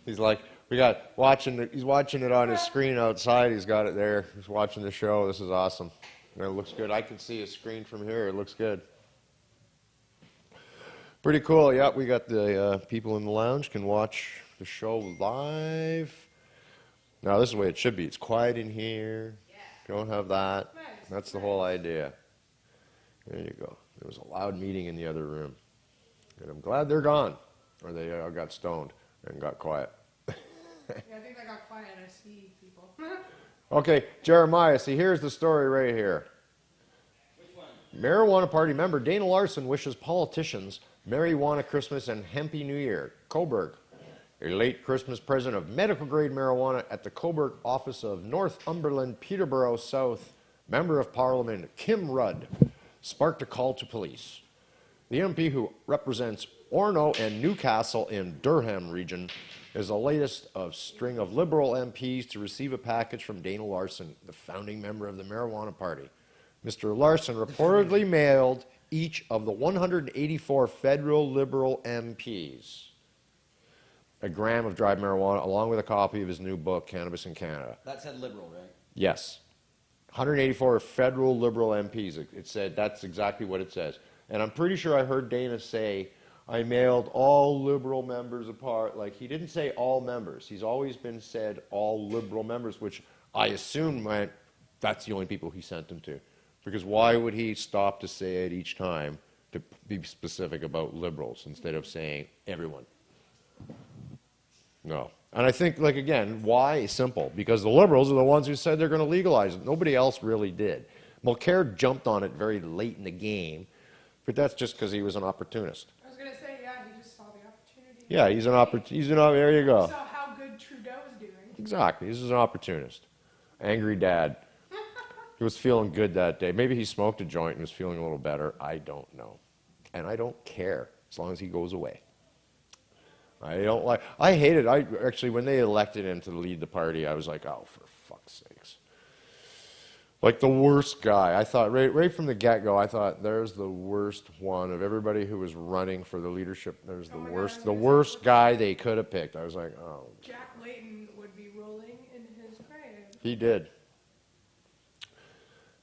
He's like, he's watching it on his screen outside. He's got it there. He's watching the show. This is awesome. And it looks good. I can see his screen from here. It looks good. Pretty cool. Yeah, we got the people in the lounge can watch the show live. Now, this is the way it should be. It's quiet in here. Don't have that. Nice. That's the whole idea. There you go. There was a loud meeting in the other room. And I'm glad they're gone. Or they got stoned and got quiet. Yeah, I think I got quiet. I see people. Okay, Jeremiah, see, here's the story right here. Which one? Marijuana Party member Dana Larson wishes politicians Marijuana Christmas and Hempy New Year. Coburg. A late Christmas present of medical-grade marijuana at the Coburg office of Northumberland, Peterborough South, Member of Parliament Kim Rudd sparked a call to police. The MP who represents Orono and Newcastle in Durham region is the latest of string of Liberal MPs to receive a package from Dana Larson, the founding member of the Marijuana Party. Mr. Larson reportedly mailed each of the 184 federal Liberal MPs a gram of dried marijuana along with a copy of his new book, Cannabis in Canada. That said liberal, right? Yes. 184 federal Liberal MPs. It said, that's exactly what it says. And I'm pretty sure I heard Dana say, I mailed all Liberal members apart. Like, he didn't say all members. He's always been said all Liberal members, which I assume meant that's the only people he sent them to. Because why would he stop to say it each time to be specific about Liberals instead of saying everyone? No. And I think, like, again, why? Simple. Because the Liberals are the ones who said they're going to legalize it. Nobody else really did. Mulcair jumped on it very late in the game, but that's just because he was an opportunist. I was going to say, yeah, he just saw the opportunity. Yeah, he's an opportunist. There you go. Saw how good Trudeau's doing. Exactly. He's an opportunist. Angry dad. He was feeling good that day. Maybe he smoked a joint and was feeling a little better. I don't know. And I don't care as long as he goes away. I hated, actually, when they elected him to lead the party, I was like, oh, for fuck's sakes. Like the worst guy. I thought right from the get-go, I thought there's the worst one of everybody who was running for the leadership. There's Oh my God, I was the gonna say, worst guy they could have picked. I was like, oh. Jack Layton would be rolling in his grave. He did.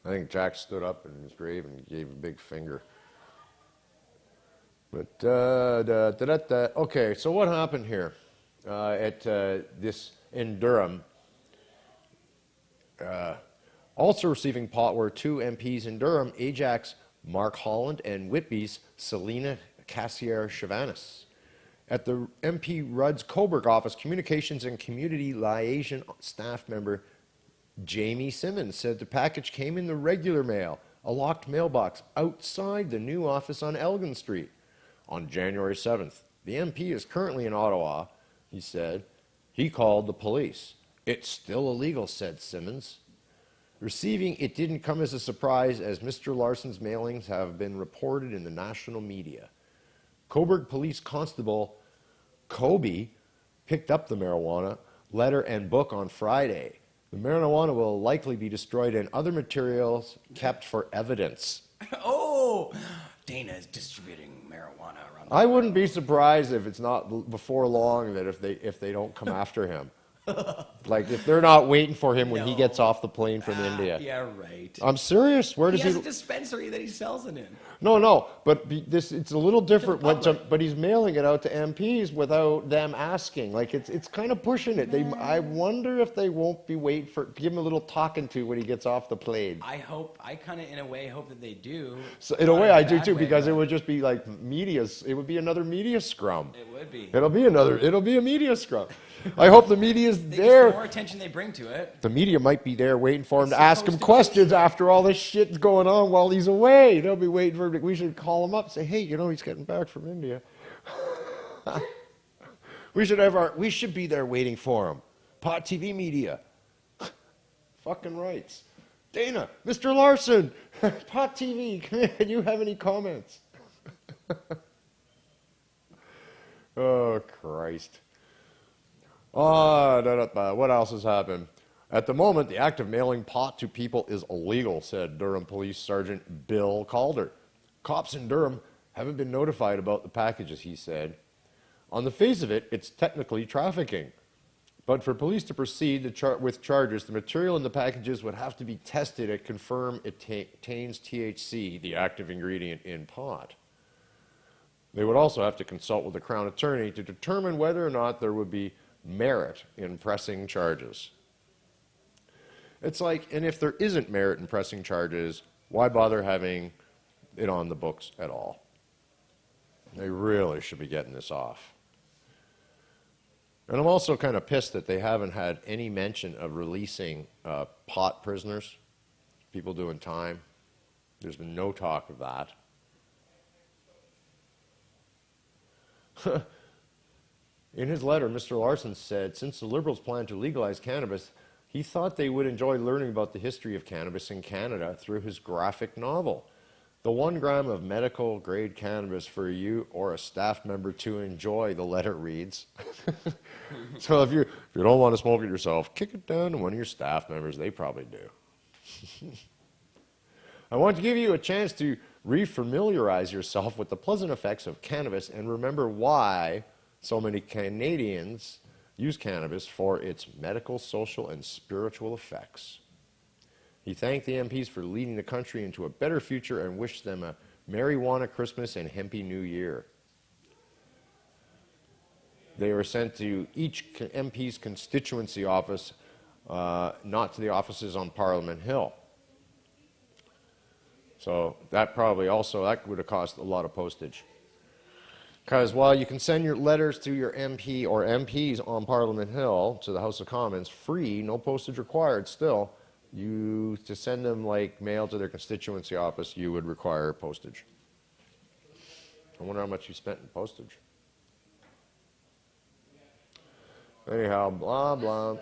I think Jack stood up in his grave and gave a big finger. But okay, so what happened here at this in Durham? Also receiving pot were two MPs in Durham, Ajax Mark Holland and Whitby's Selena Cassier-Chavanis. At the MP Rudd's Coburg office, communications and community liaison staff member Jamie Simmons said the package came in the regular mail, a locked mailbox outside the new office on Elgin Street. On January 7th, the MP is currently in Ottawa, he said. He called the police. It's still illegal, said Simmons. Receiving it didn't come as a surprise, as Mr. Larson's mailings have been reported in the national media. Coburg Police Constable Kobe picked up the marijuana letter and book on Friday. The marijuana will likely be destroyed and other materials kept for evidence. Oh, Dana is distributing marijuana around the I wouldn't be surprised if it's not before long that if they don't come after him. Like if they're not waiting for him when he No. gets off the plane from India. Yeah, right. I'm serious. Where He does has he? a dispensary that he sells it in. No. But it's a little different. To the public. But he's mailing it out to MPs without them asking. Like it's kind of pushing it. I wonder if they won't be waiting for give him a little talking to when he gets off the plane. I kind of in a way hope that they do. So in a Not way, I bad do too, way, because it but would just be like it would be another media scrum. It would be. It'll be a media scrum. I hope the media's Just there. the more attention they bring to it. The media might be there waiting for him to It's ask him supposed to be. questions after all this shit's going on while he's away. They'll be waiting for him. We should call him up and say, hey, he's getting back from India. we should be there waiting for him. Pot TV media. Fucking rights. Dana, Mr. Larson, Pot TV, can you have any comments? Oh, Christ. What else has happened? At the moment, the act of mailing pot to people is illegal, said Durham Police Sergeant Bill Calder. Cops in Durham haven't been notified about the packages, he said. On the face of it, it's technically trafficking. But for police to proceed with charges, the material in the packages would have to be tested to confirm it contains THC, the active ingredient in pot. They would also have to consult with the Crown Attorney to determine whether or not there would be merit in pressing charges. It's like, and if there isn't merit in pressing charges, why bother having it on the books at all? They really should be getting this off. And I'm also kind of pissed that they haven't had any mention of releasing pot prisoners, people doing time. There's been no talk of that. In his letter, Mr. Larson said, since the Liberals plan to legalize cannabis, he thought they would enjoy learning about the history of cannabis in Canada through his graphic novel. The 1 gram of medical-grade cannabis for you or a staff member to enjoy, the letter reads. So if you don't want to smoke it yourself, kick it down to one of your staff members. They probably do. I want to give you a chance to refamiliarize yourself with the pleasant effects of cannabis and remember why so many Canadians use cannabis for its medical, social, and spiritual effects. He thanked the MPs for leading the country into a better future and wished them a marijuana Christmas and hempy New Year. They were sent to each MP's constituency office, not to the offices on Parliament Hill. So that probably also, that would have cost a lot of postage. Because while you can send your letters to your MP or MPs on Parliament Hill to the House of Commons free, no postage required still, to send them like mail to their constituency office, you would require postage. I wonder how much you spent in postage. Anyhow, blah, blah.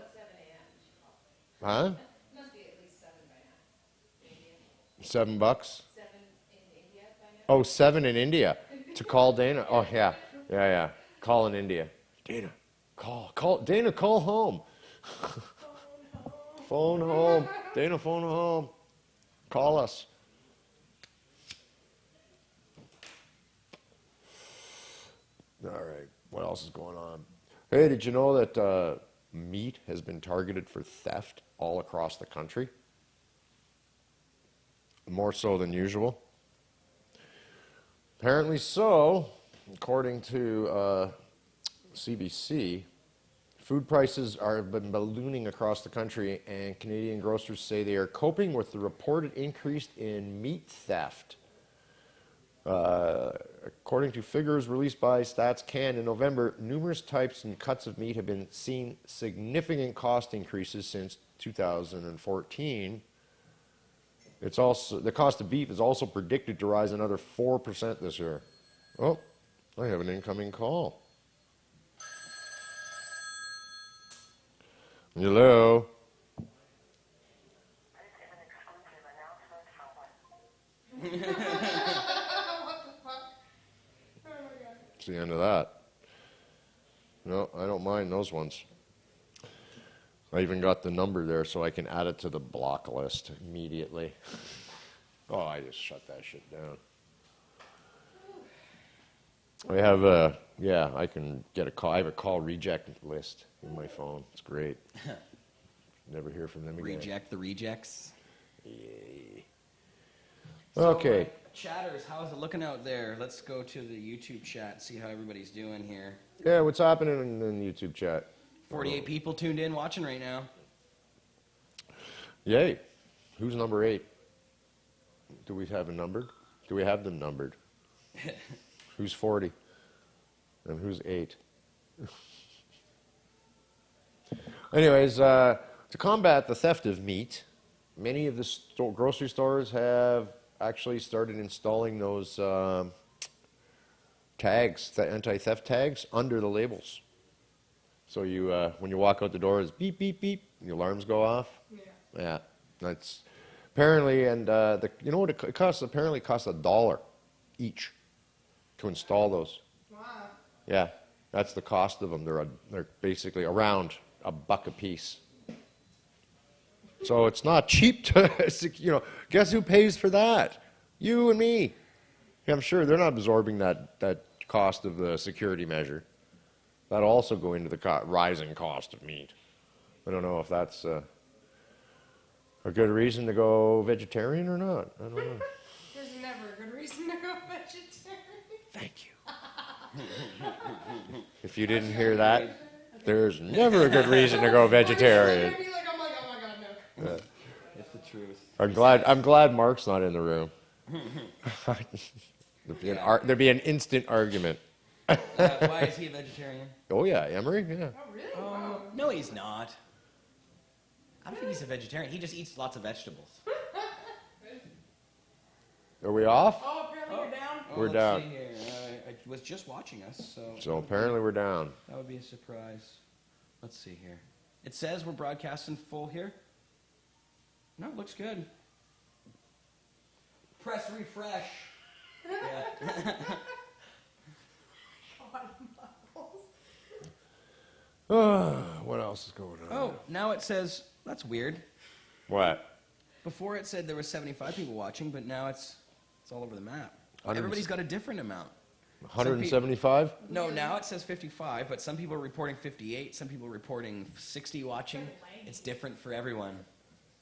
Huh? Must be at least 7 by now. $7? 7 in India by now. Oh, 7 in India to call Dana. Oh, yeah. Call in India. Dana, call. Dana, call home. Phone home. Dana, phone home. Call us. All right. What else is going on? Hey, did you know that meat has been targeted for theft all across the country? More so than usual. Apparently so, according to CBC, food prices have been ballooning across the country, and Canadian grocers say they are coping with the reported increase in meat theft. According to figures released by Stats Can in November, numerous types and cuts of meat have been seeing significant cost increases since 2014. It's also the cost of beef is also predicted to rise another 4% this year. Oh, I have an incoming call. Hello. What the fuck? Oh my god. It's the end of that. No, I don't mind those ones. I even got the number there so I can add it to the block list immediately. Oh, I just shut that shit down. I have I can get a call. I have a call reject list in my phone. It's great. Never hear from them again. Reject the rejects. Yay. So, Okay. chatters, how's it looking out there? Let's go to the YouTube chat, see how everybody's doing here. Yeah, what's happening in the YouTube chat? 48 people tuned in watching right now. Yay. Who's number 8? Do we have a number? Do we have them numbered? Who's 40? And who's 8? Anyways, to combat the theft of meat, many of the grocery stores have actually started installing those tags, the anti-theft tags, under the labels. So you, when you walk out the door, it's beep, beep, beep, and the alarms go off. Yeah. Yeah, that's apparently, and you know what it costs? Apparently, it costs $1 each to install those. Wow. Yeah, that's the cost of them. They're basically around $1 a piece. So it's not cheap to, guess who pays for that? You and me. Yeah, I'm sure they're not absorbing that cost of the security measure. That'll also go into the rising cost of meat. I don't know if that's a good reason to go vegetarian or not. I don't know. There's never a good reason to go vegetarian. Thank you. If you didn't hear that, there's never a good reason to go vegetarian. I'd be like, oh my god, no. It's the truth. I'm glad Mark's not in the room. There'd be an instant argument. Why is he a vegetarian? Oh yeah, Emery. Yeah. Oh really? Wow. No, he's not. I don't think he's a vegetarian. He just eats lots of vegetables. Are we off? Oh, apparently you're down. We're let's down. See here. I was just watching us, so. So apparently we're down. That would be a surprise. Let's see here. It says we're broadcasting full here. No, it looks good. Press refresh. Yeah. What else is going on? Oh, now it says, that's weird. What? Before it said there were 75 people watching, but now it's all over the map. 100 Everybody's got a different amount. 175? No, now it says 55, but some people are reporting 58, some people are reporting 60 watching. It's different for everyone.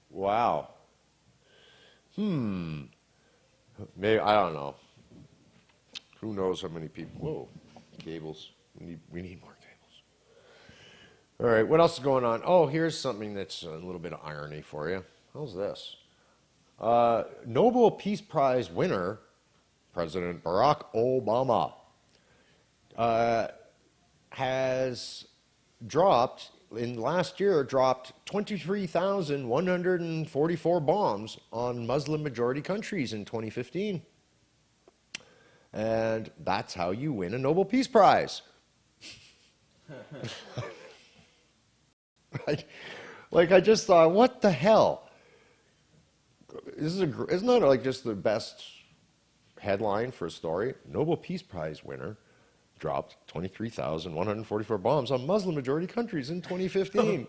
Wow. Maybe, I don't know. Who knows how many people? Whoa, cables. We need more cables. All right, what else is going on? Oh, here's something that's a little bit of irony for you. How's this? Nobel Peace Prize winner, President Barack Obama, has dropped 23,144 bombs on Muslim-majority countries in 2015. And that's how you win a Nobel Peace Prize. I just thought, what the hell? Isn't that like just the best headline for a story? Nobel Peace Prize winner dropped 23,144 bombs on Muslim-majority countries in 2015.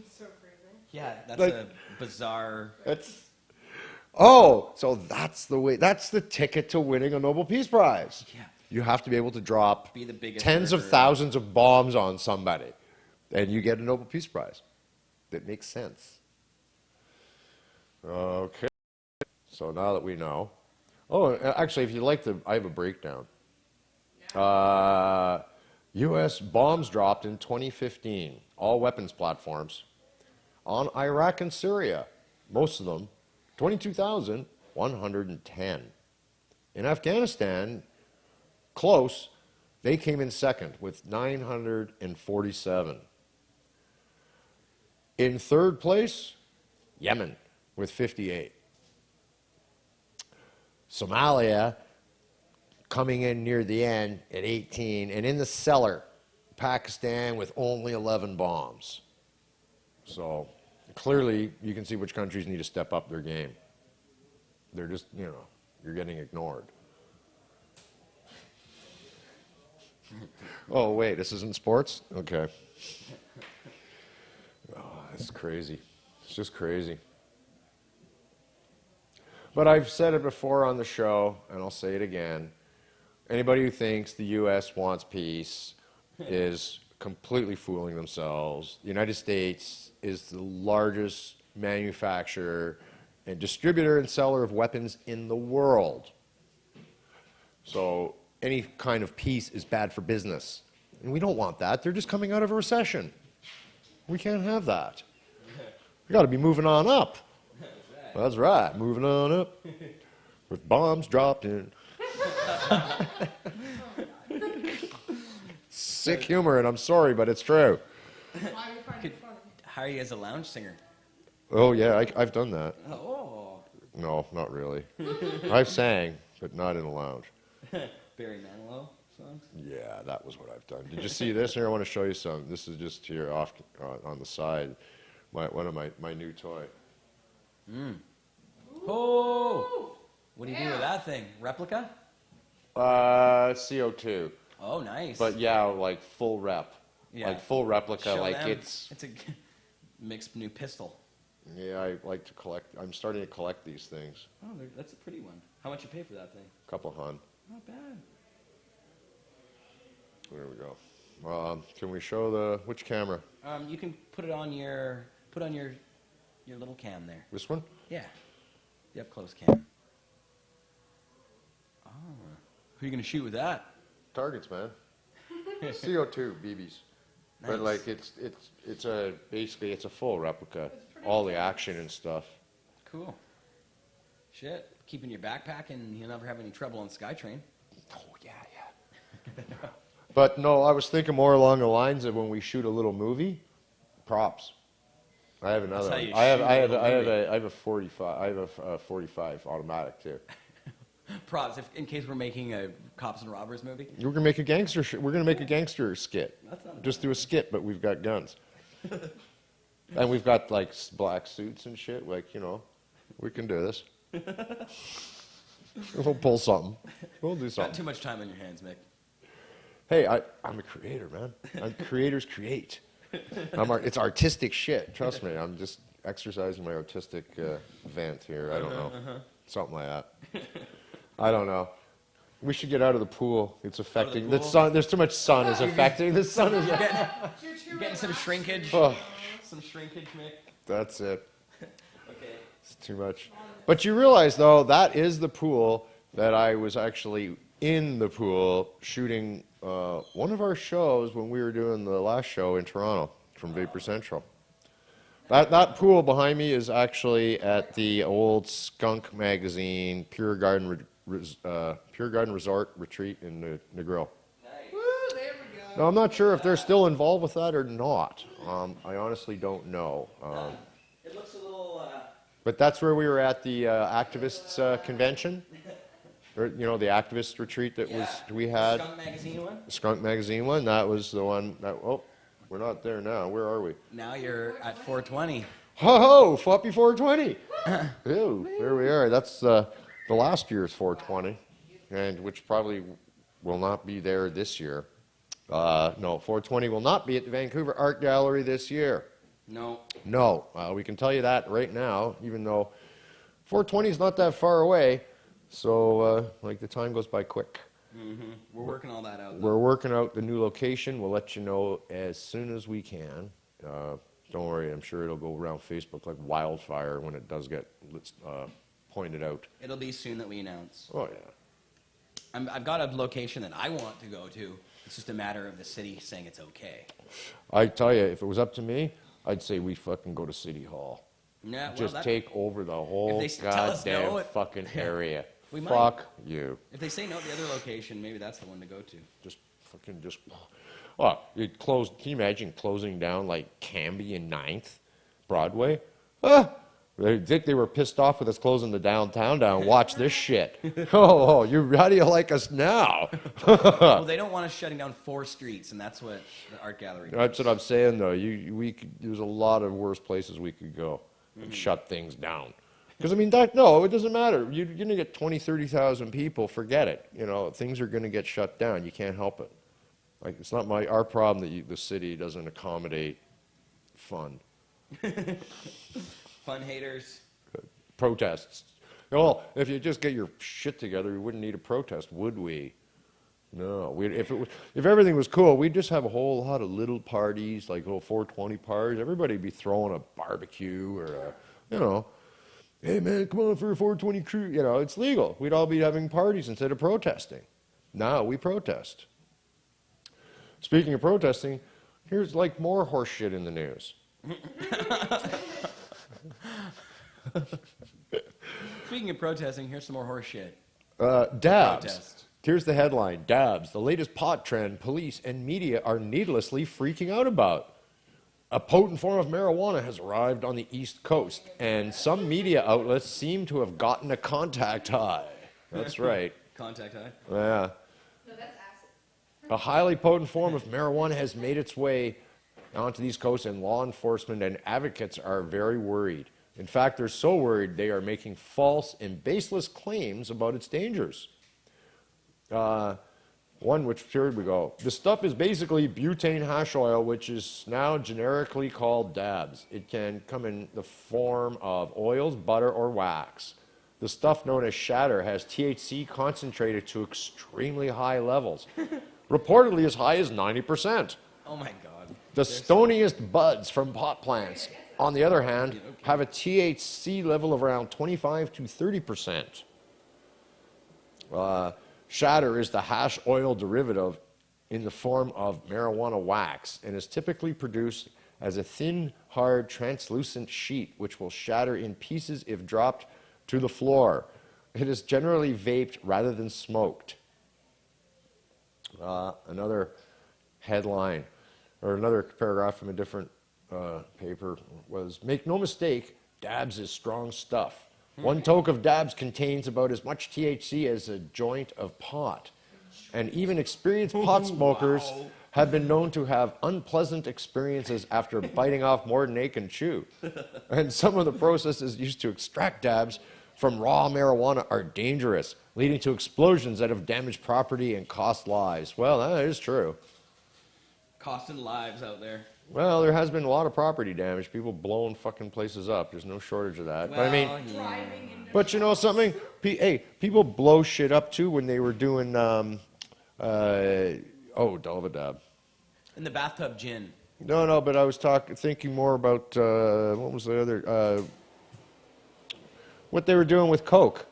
So crazy. Yeah, that's Like- a bizarre. Oh, so that's the way. That's the ticket to winning a Nobel Peace Prize. Yeah. You have to be able to drop Be the biggest tens of murderer. thousands of bombs on somebody, and you get a Nobel Peace Prize. That makes sense. Okay. So now that we know. Oh, actually, if you'd like to, I have a breakdown. U.S. bombs dropped in 2015, all weapons platforms, on Iraq and Syria. Most of them, 22,110. In Afghanistan, close, they came in second with 947. In third place, Yemen with 58. Somalia coming in near the end at 18, and in the cellar, Pakistan with only 11 bombs. So clearly, you can see which countries need to step up their game. They're just, you're getting ignored. Oh, wait, this isn't sports? Okay. Oh, that's crazy. It's just crazy. But I've said it before on the show, and I'll say it again. Anybody who thinks the U.S. wants peace is completely fooling themselves. The United States is the largest manufacturer and distributor and seller of weapons in the world. So any kind of peace is bad for business. And we don't want that. They're just coming out of a recession. We can't have that. We got to be moving on up. That's right, moving on up. With bombs dropped in. Sick humor, and I'm sorry, but it's true. Why are you finding it funny? Hire you as a lounge singer. Oh, yeah, I've done that. Oh. No, not really. I've sang, but not in a lounge. Barry Manilow songs. Yeah, that was what I've done. Did you see this? Here, I want to show you some. This is just here off on the side. One of my new toy. Oh. What do you do with that thing? Replica? CO2. Oh, nice. But yeah, like full rep. Yeah. Like full replica. Show like them. it's. It's a mixed new pistol. Yeah, I like to collect. I'm starting to collect these things. Oh, that's a pretty one. How much you pay for that thing? Couple hun. Not bad. There we go. Can we show which camera? You can put your little cam there. This one? Yeah. The up close cam. Oh. Who are you gonna shoot with that? Targets, man. CO2 BBs. But Nice. like it's a basically it's a full replica. All the action and stuff. Cool. Shit. Keeping your backpack and you'll never have any trouble on SkyTrain. Oh yeah. But no, I was thinking more along the lines of when we shoot a little movie, props. I have another. how you I have shoot I a have little I have movie. a I have a 45. I have a 45 automatic too. Props, in case we're making a cops and robbers movie. We're gonna make a gangster. We're gonna make a gangster skit. That's not Just do a skit, but we've got guns. And we've got like black suits and shit. Like we can do this. We'll pull something. We'll do Not something. too much time on your hands, Mick. Hey, I'm a creator, man. Creators create. It's artistic shit. Trust me. I'm just exercising my artistic vent here. I don't know. Something like that. I don't know. We should get out of the pool. It's affecting the pool? sun. There's too much sun is affecting the sun. Is You're getting some shrinkage. Oh, Some shrinkage, Mick. that's it. Okay. It's too much. But you realize though that is the pool that I was actually in the pool shooting one of our shows when we were doing the last show in Toronto from Vapor Central. That pool behind me is actually at the old Skunk Magazine Pure Garden Resort Retreat in Negril. Woo, there we go. Now I'm not sure if they're still involved with that or not. I honestly don't know. It looks a little. But that's where we were at the activists convention, or the activist retreat that we had. Skunk Magazine one. The Skunk Magazine one. That was the one that. Oh, we're not there now. Where are we? Now you're at 420. Ho ho! Floppy 420. Ew, there we are. That's the last year's 420, and which probably will not be there this year. No, 420 will not be at the Vancouver Art Gallery this year. No. No, we can tell you that right now, even though 420 is not that far away, so like the time goes by quick. We're working all that out. We're working out the new location. We'll let you know as soon as we can. Don't worry, I'm sure it'll go around Facebook like wildfire when it does get pointed out. It'll be soon that we announce. Oh, yeah. I've got a location that I want to go to. It's just a matter of the city saying it's okay. I tell you, if it was up to me, I'd say we fucking go to City Hall. Yeah, well, Just take over the whole they tell us no, goddamn fucking area. We might. Fuck you. If they say no to the other location, maybe that's the one to go to. Just fucking just. Oh, it closed. Can you imagine closing down like Cambie and 9th Broadway? They think they were pissed off with us closing the downtown down. Watch this shit. How do you like us now? Well, they don't want us shutting down 4 streets, and that's what the art gallery does. That's what I'm saying, though. There's a lot of worse places we could go and shut things down. Because, I mean, it doesn't matter. You're going to get 20, 30,000 people. Forget it. Things are going to get shut down. You can't help it. Like, it's not our problem that the city doesn't accommodate fun. Fun haters. Protests. Well, if you just get your shit together, we wouldn't need a protest, would we? No. If everything was cool, we'd just have a whole lot of little parties, like little 420 parties. Everybody'd be throwing a barbecue or hey man, come on for a 420 crew. It's legal. We'd all be having parties instead of protesting. Now we protest. Speaking of protesting, here's like more horse shit in the news. Speaking of protesting, here's some more horse shit. Dabs. Protest. Here's the headline. Dabs, the latest pot trend police and media are needlessly freaking out about. A potent form of marijuana has arrived on the East Coast, and some media outlets seem to have gotten a contact high. That's right. Contact high? Yeah. No, that's acid. A highly potent form of marijuana has made its way onto the East Coast, and law enforcement and advocates are very worried. In fact, they're so worried they are making false and baseless claims about its dangers. One which, here we go. The stuff is basically butane hash oil, which is now generically called dabs. It can come in the form of oils, butter, or wax. The stuff known as shatter has THC concentrated to extremely high levels, reportedly as high as 90%. Oh my God. The stoniest buds from pot plants, on the other hand, have a THC level of around 25 to 30%. Shatter is the hash oil derivative in the form of marijuana wax and is typically produced as a thin, hard, translucent sheet which will shatter in pieces if dropped to the floor. It is generally vaped rather than smoked. Another headline, or another paragraph from a different paper was, make no mistake, dabs is strong stuff. One toke of dabs contains about as much THC as a joint of pot. And even experienced pot smokers have been known to have unpleasant experiences after biting off more than they can chew. And some of the processes used to extract dabs from raw marijuana are dangerous, leading to explosions that have damaged property and cost lives. Well, that is true. Costing lives out there. Well, there has been a lot of property damage, people blowing fucking places up. There's no shortage of that. But I mean, Driving into but you know something? Hey, people blow shit up too when they were doing, Delvadab. In the bathtub gin. No, but I was thinking more about, what was the other, what they were doing with Coke.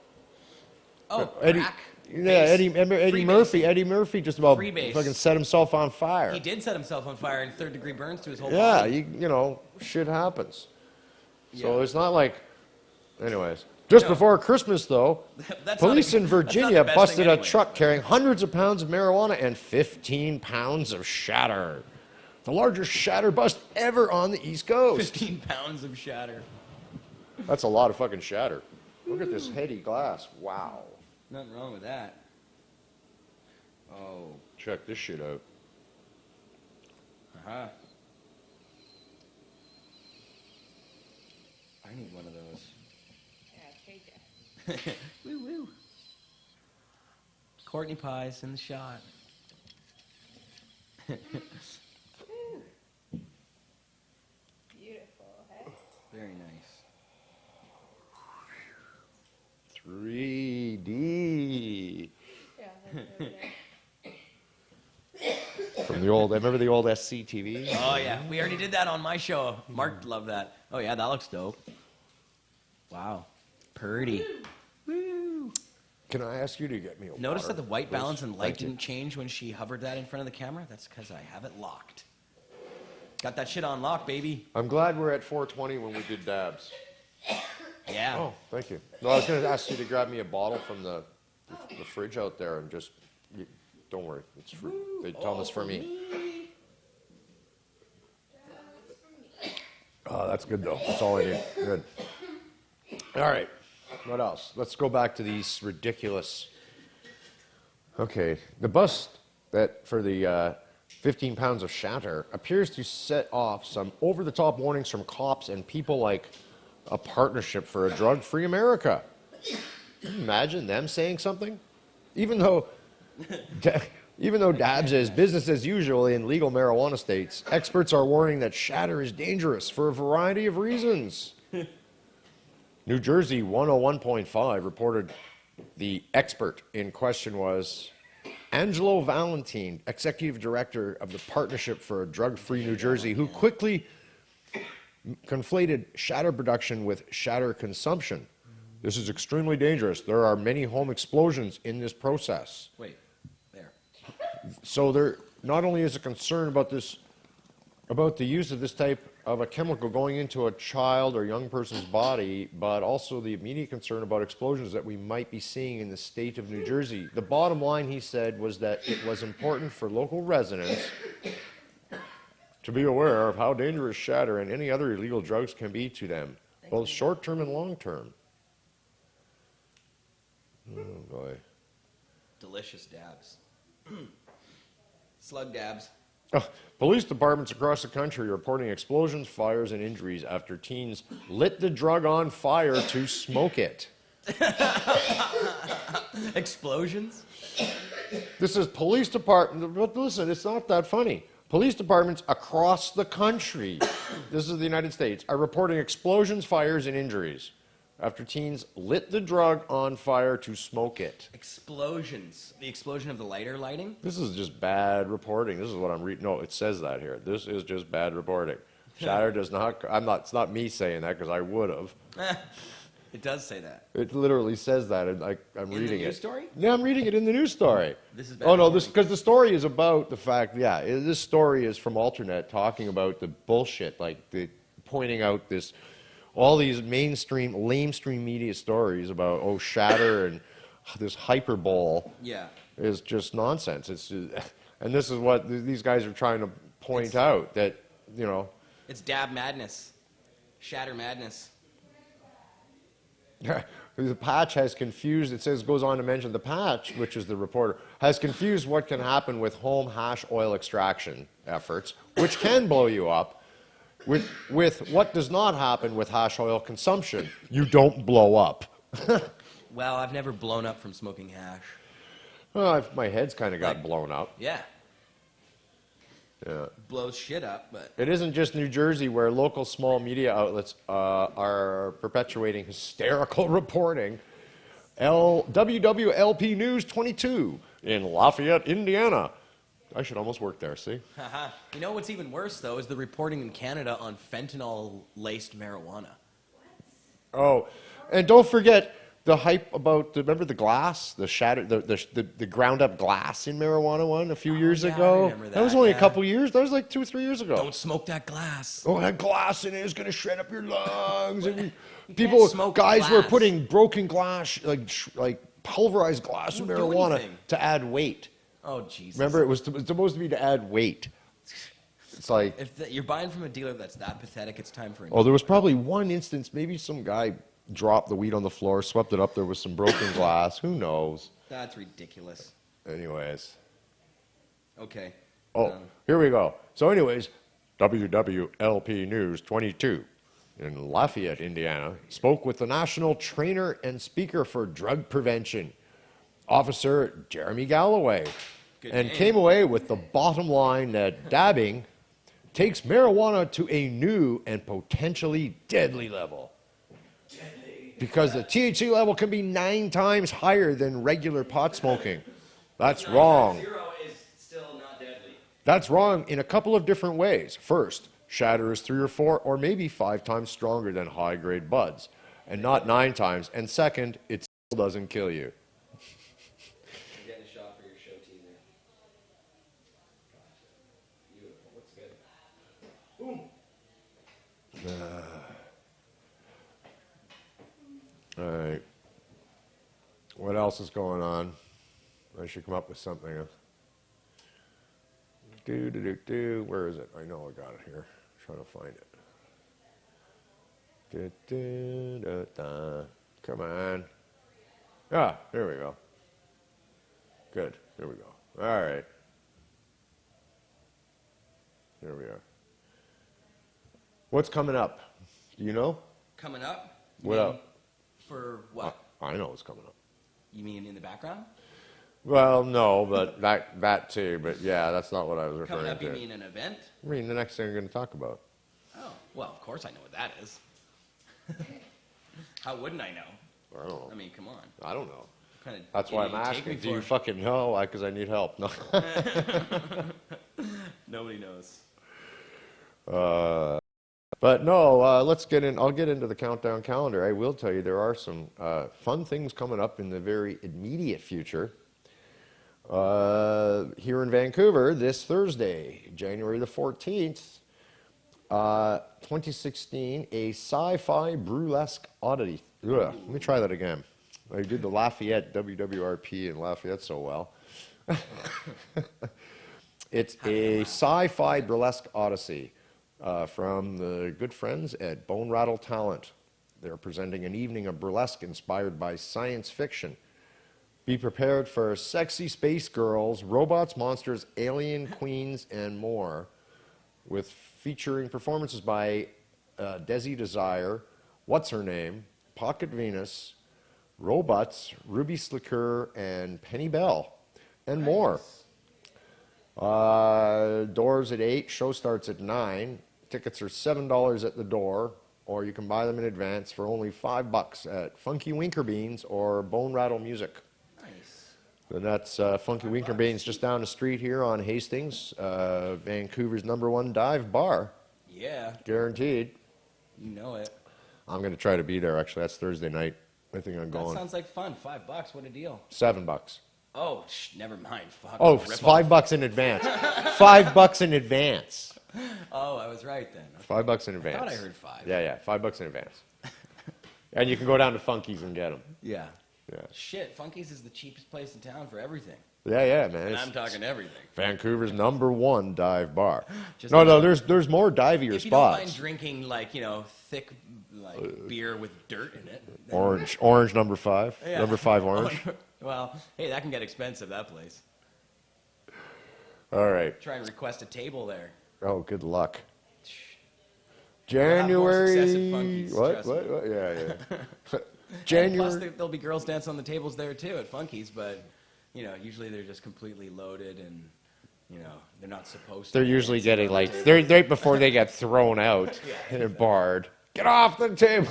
Oh, Eddie, crack. yeah, Base. Eddie Murphy. Freebasing. Eddie Murphy just about Freebase. fucking set himself on fire. He did set himself on fire and third-degree burns to his whole Yeah, body. shit happens. So Yeah. it's not like, anyways. Just No. before Christmas, though, That's police not a- in that's not Virginia the best busted thing a anyway. truck carrying hundreds of pounds of marijuana and 15 pounds of shatter. The largest shatter bust ever on the East Coast. 15 pounds of shatter. That's a lot of fucking shatter. Look at this heady glass. Wow. Nothing wrong with that. Oh. Check this shit out. Uh-huh. I need one of those. Yeah, trade that. Woo woo. Courtney Pie's in the shot. Beautiful, hey? Very nice. 3D. Yeah, that's over there. From the old, I remember the old SCTV? Oh yeah, we already did that on my show. Mark loved that. Oh yeah, that looks dope. Wow, purdy. Woo. Can I ask you to get me a Notice water, that the white please? balance and light Thank you. didn't change when she hovered that in front of the camera? That's because I have it locked. Got that shit on lock, baby. I'm glad we're at 420 when we did dabs. Yeah. Oh, thank you. No, I was going to ask you to grab me a bottle from the fridge out there and just, don't worry. It's for, they tell us for me. Oh, that's good though. That's all I need. Good. All right. What else? Let's go back to these ridiculous. Okay, the bust that for the 15 pounds of shatter appears to set off some over-the-top warnings from cops and people like a Partnership for a Drug-Free America. Can you imagine them saying something? Even though dabs is business as usual in legal marijuana states, experts are warning that shatter is dangerous for a variety of reasons. New Jersey 101.5 reported the expert in question was Angelo Valentine, executive director of the Partnership for a Drug-Free New Jersey, who quickly conflated shatter production with shatter consumption. This is extremely dangerous. There are many home explosions in this process. Wait, there. So there not only is a concern about the use of this type of a chemical going into a child or young person's body, but also the immediate concern about explosions that we might be seeing in the state of New Jersey. The bottom line, he said, was that it was important for local residents to be aware of how dangerous shatter and any other illegal drugs can be to them, both short-term and long-term. Oh, boy. Delicious dabs. Slug dabs. Police departments across the country are reporting explosions, fires, and injuries after teens lit the drug on fire to smoke it. Explosions? This is police department, but listen, it's not that funny. Police departments across the country, this is the United States, are reporting explosions, fires, and injuries after teens lit the drug on fire to smoke it. Explosions. The explosion of the lighter lighting? This is just bad reporting. This is what I'm reading. No, it says that here. This is just bad reporting. Shatter does not, it's not me saying that because I would have. It does say that. It literally says that, and I'm In reading the news it. story? Yeah, I'm reading it in the news story. This is bad Oh no, reporting. because the story is about the fact. Yeah, this story is from Alternet talking about the bullshit, like pointing out all these lamestream media stories about shatter and this hyperbole. Yeah. Is just nonsense. And this is what these guys are trying to point out that It's dab madness. Shatter madness. The patch has confused, it says, goes on to mention the patch, which is the reporter, has confused what can happen with home hash oil extraction efforts, which can blow you up, with what does not happen with hash oil consumption. You don't blow up. Well, I've never blown up from smoking hash. Well, my head's kind of got blown up. Yeah. Yeah. Blows shit up, but It isn't just New Jersey where local small media outlets are perpetuating hysterical reporting. WWLP News 22 in Lafayette, Indiana. I should almost work there, see? haha. You know what's even worse though is the reporting in Canada on fentanyl-laced marijuana. Oh, and don't forget the hype about, remember the glass, the ground up glass in marijuana one a few years yeah, I ago? remember That was that, only yeah. a couple years. That was like 2 or 3 years ago. Don't smoke that glass. Oh, that glass in it is going to shred up your lungs. And You people, can't smoke guys were glass. putting broken glass, like pulverized glass in Won't do marijuana anything. to add weight. Oh Jesus. Remember, it was supposed to be to add weight. It's like, If you're buying from a dealer that's that pathetic, it's time for a oh, there was probably one instance, maybe some guy dropped the weed on the floor, swept it up, there was some broken glass. Who knows? That's ridiculous. Anyways. Okay. Oh, here we go. So anyways, WWLP News 22 in Lafayette, Indiana, spoke with the national trainer and speaker for drug prevention, Officer Jeremy Galloway, Good and name. came away with the bottom line that dabbing takes marijuana to a new and potentially deadly level. Deadly. because the THC level can be 9 times higher than regular pot smoking. That's wrong. 0 is still not deadly. That's wrong in a couple of different ways. First, shatter is 3 or 4 or maybe 5 times stronger than high-grade buds, and not 9 times. And second, it still doesn't kill you. I'm getting a shot for your show teaser. Beautiful. Looks good. Boom. All right. What else is going on? I should come up with something. Where is it? I know I got it here. I'm trying to find it. Come on. Ah, there we go. Good. There we go. All right. There we are. What's coming up? Do you know? Coming up? What up? For what? I know what's coming up. You mean in the background? Well, no, but that too. But yeah, that's not what I was referring Coming up, to. you mean an event? I mean, the next thing we're going to talk about. Oh, well, of course I know what that is. How wouldn't I know? I don't know. I mean, come on. I don't know. What kind of That's why I'm idiot you take me asking. Do you for? fucking know? Because I need help. No. Nobody knows. But no, let's get in. I'll get into the countdown calendar. I will tell you there are some fun things coming up in the very immediate future. Here in Vancouver this Thursday, January the 14th, 2016, a sci-fi burlesque oddity. Ugh, let me try that again. I did the Lafayette WWRP in Lafayette so well. It's a sci-fi burlesque odyssey from the good friends at Bone Rattle Talent. They're presenting an evening of burlesque inspired by science fiction. Be prepared for sexy space girls, robots, monsters, alien queens, and more, with featuring performances by Desi Desire, What's Her Name, Pocket Venus, Robots, Ruby Slicker, and Penny Bell, and more. Doors at 8, show starts at 9. Tickets are $7 at the door, or you can buy them in advance for only $5 at Funky Winker Beans or Bone Rattle Music. Nice. And that's Funky Winker Beans just down the street here on Hastings, Vancouver's #1 dive bar, Yeah, guaranteed. you know it. I'm going to try to be there, actually. That's Thursday night. I think I'm That going. sounds like fun. $5, what a deal. $7. Oh, never mind. Fuck. Oh, Rip it's off. $5 in advance. $5 in advance. Oh, I was right then. $5 in advance. I thought I heard 5. Yeah, yeah, $5 in advance. And you can go down to Funky's and get them. Yeah. Yeah, Shit, Funky's is the cheapest place in town for everything. yeah, man. And It's I'm talking everything. Vancouver's #1 dive bar. Just No, about- there's more divier If you don't mind spots. drinking, like, thick, like, beer with dirt in it. then- Orange #5. Yeah. #5 orange. Well, hey, that can get expensive, that place. All right. Try and request a table there. Oh, good luck. have more success at January. Funky's, What? trust What? me. What? Yeah, yeah. And January. plus, there'll be girls dancing on the tables there, too, at Funky's, but, usually they're just completely loaded and, they're not supposed to. They're usually dance getting on the like table. they're right before they get thrown out and barred. Get off the table.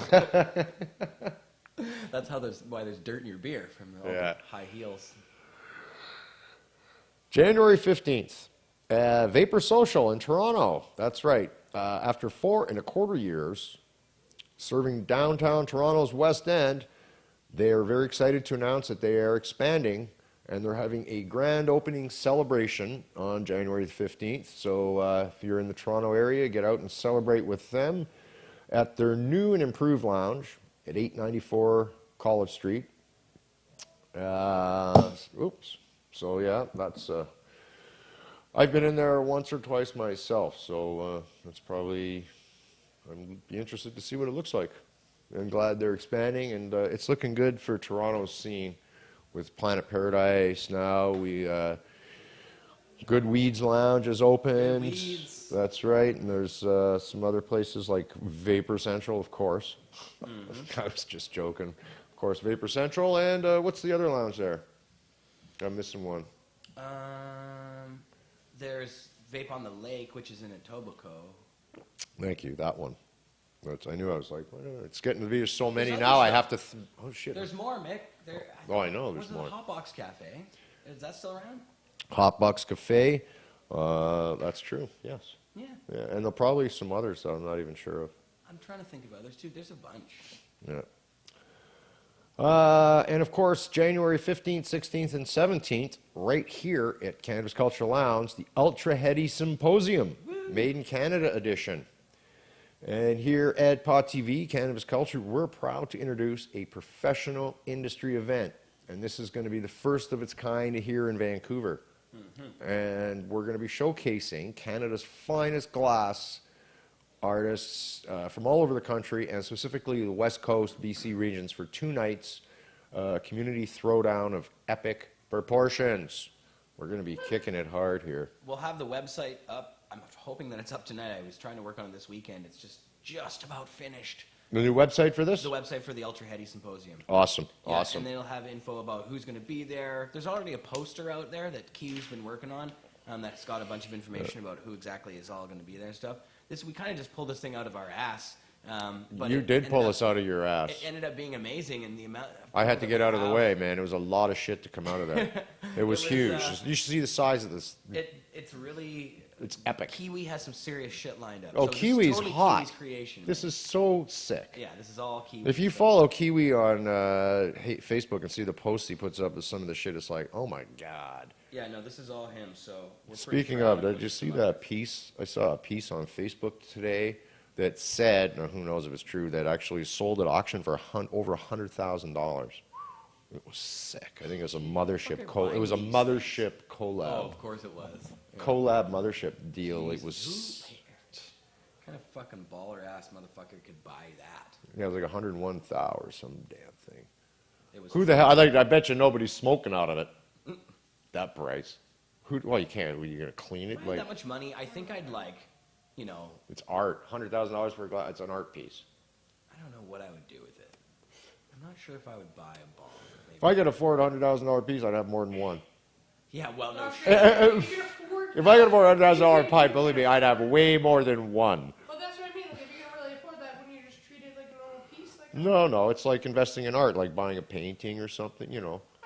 That's why there's dirt in your beer from all Yeah. the high heels. January 15th, Vapor Social in Toronto. That's right. After 4 1/4 years serving downtown Toronto's West End, they are very excited to announce that they are expanding, and they're having a grand opening celebration on January the 15th. So if you're in the Toronto area, get out and celebrate with them at their new and improved lounge at 894 College Street. Oops. So yeah, that's. I've been in there once or twice myself, so that's probably. I'd be interested to see what it looks like. I'm glad they're expanding, and it's looking good for Toronto's scene with Planet Paradise now. We Good Weeds Lounge is open. Good Weeds. That's right, and there's some other places like Vapor Central, of course. I was just joking. Of course, Vapor Central, and what's the other lounge there? I'm missing one. There's Vape on the Lake, which is in Etobicoke. Thank you, that one. I knew I was like, well, it's getting to be there's so many other now. I stuff. have to. Oh shit. There's more, Mick. There, Oh, I know Where's there's more. the Hotbox Cafe? Is that still around? Hot Box Cafe. That's true. Yes. Yeah. Yeah, and there'll probably some others that I'm not even sure of. I'm trying to think about. There's a bunch. Yeah. And of course, January 15th, 16th, and 17th, right here at Cannabis Culture Lounge, the Ultra Heady Symposium, Made in Canada edition. And here at Pod TV, Cannabis Culture, we're proud to introduce a professional industry event. And this is going to be the first of its kind here in Vancouver. And we're going to be showcasing Canada's finest glass artists from all over the country, and specifically the West Coast, BC regions, for 2 nights, community throwdown of epic proportions. We're going to be kicking it hard here. We'll have the website up. I'm hoping that it's up tonight. I was trying to work on it this weekend. It's just about finished. The new website for this? The website for the Ultra Heady Symposium. Awesome, Yeah, awesome. And they'll have info about who's going to be there. There's already a poster out there that Kiwi's been working on that's got a bunch of information about who exactly is all going to be there and stuff. We kind of just pulled this thing out of our ass. But You it did ended pull up- us out of your ass. It ended up being amazing, and the amount. I had to get out of the Wow. way, man. It was a lot of shit to come out of there. It was was, huge. You should see the size of this. It's really. It's epic. Kiwi has some serious shit lined up. Oh, so this is Kiwi's totally hot. Kiwi's creation. This is so sick. Yeah, this is all Kiwi. If you follow Kiwi on Facebook and see the posts he puts up with some of the shit, it's like, oh my God. Yeah, no, this is all him. So. We're pretty Speaking proud of, did you push see him that up. piece? I saw a piece on Facebook today that said, now who knows if it's true, that actually sold at auction for over $100,000. It was sick. I think it was a mothership. Fucking It was a buying these mothership Oh, collab. of course it was. Collab mothership deal. It Jesus, was. who kind of fucking baller ass motherfucker could buy that? Yeah, it was like 101,000 or some damn thing. It was Who the hell? I bet you nobody's smoking out of it. That price. Well, you can't. Are you gonna clean If it? I had Like that much money, I think I'd like, it's art. $100,000 for a glass. It's an art piece. I don't know what I would do with it. I'm not sure if I would buy a bong. Maybe. If I could afford a $100,000 piece, I'd have more than one. Yeah, well, no shit. You can afford. If I could afford a $100,000 pipe, believe me, I'd have way more than one. Well, that's what I mean. Like, if you can really afford that, wouldn't you just treat it like a normal piece? Like, No, it's like investing in art, like buying a painting or something. my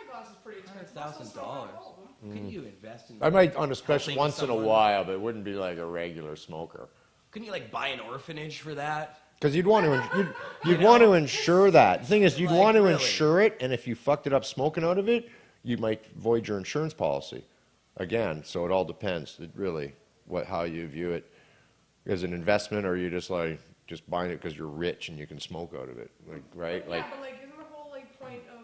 glass is pretty expensive. $100,000. Couldn't you invest in? I might on a special helping once in a someone? while, but it wouldn't be like a regular smoker. Couldn't you like buy an orphanage for that? Because you'd want to, you'd want to insure that. The thing is, you'd Like, want to really? insure it, and if you fucked it up smoking out of it, you might void your insurance policy. Again, so it all depends. It really, how you view it as an investment, or you just buying it because you're rich and you can smoke out of it, right? Yeah, but like, isn't the whole point of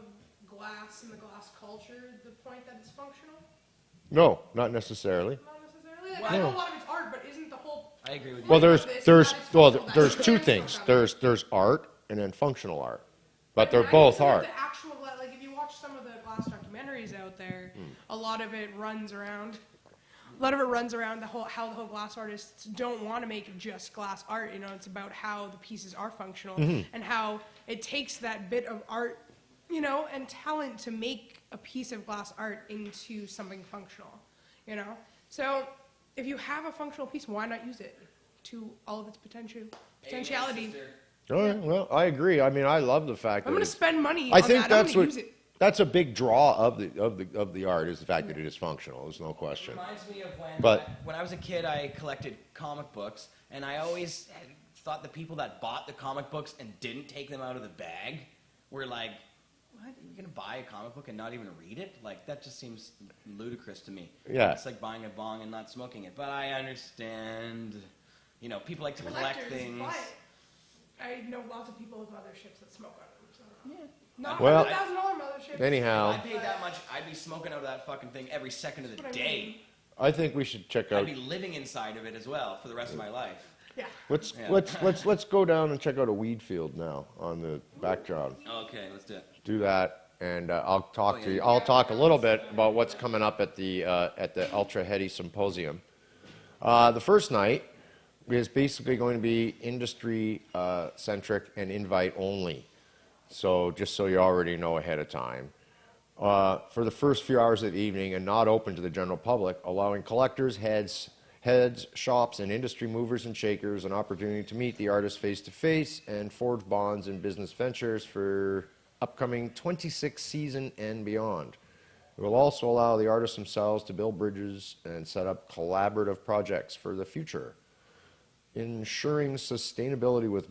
glass and the glass culture the point that it's functional? No, not necessarily. Not necessarily. Like, I know a lot of it's art, but isn't the whole I agree with you. Well, This there's is functional, there's that's two functional. things. There's art and then functional art, but I they're mean, I both consider art. The actual, like, if you watch some of the glass documentaries out there, a lot of it runs around. A lot of it runs around how the whole glass artists don't want to make just glass art. It's about how the pieces are functional and how it takes that bit of art, and talent to make a piece of glass art into something functional. So if you have a functional piece, why not use it to all of its potentiality? Oh, yeah, well, I agree. I mean, I love the fact I'm that going to spend money I on think that. that's I'm going what to use it. that's a big draw of the art is the fact that it is functional. There's no question. Reminds me of But- when I was a kid, I collected comic books, and I always thought the people that bought the comic books and didn't take them out of the bag were like, what? You're going to buy a comic book and not even read it? Like, that just seems ludicrous to me. Yeah. It's like buying a bong and not smoking it. But I understand, people like to collect Collectors, things. but I know lots of people with motherships that smoke out of them. So. Yeah. Not Well, $100,000 motherships. If Anyhow, I paid that much, I'd be smoking out of that fucking thing every second of the That's what I day. mean. I think we should check out. I'd be living inside of it as well for the rest of my life. Yeah. Yeah. Let's go down and check out a weed field now on the background. Okay, let's do it. Do that, and I'll talk to yeah. you. I'll talk a little bit about what's coming up at the Ultra Heady Symposium. The first night is basically going to be industry centric and invite only. So just so you already know ahead of time. For the first few hours of the evening and not open to the general public, allowing collectors, heads, heads, shops, and industry movers and shakers an opportunity to meet the artists face-to-face and forge bonds in business ventures for upcoming 26th season and beyond. It will also allow the artists themselves to build bridges and set up collaborative projects for the future, ensuring sustainability with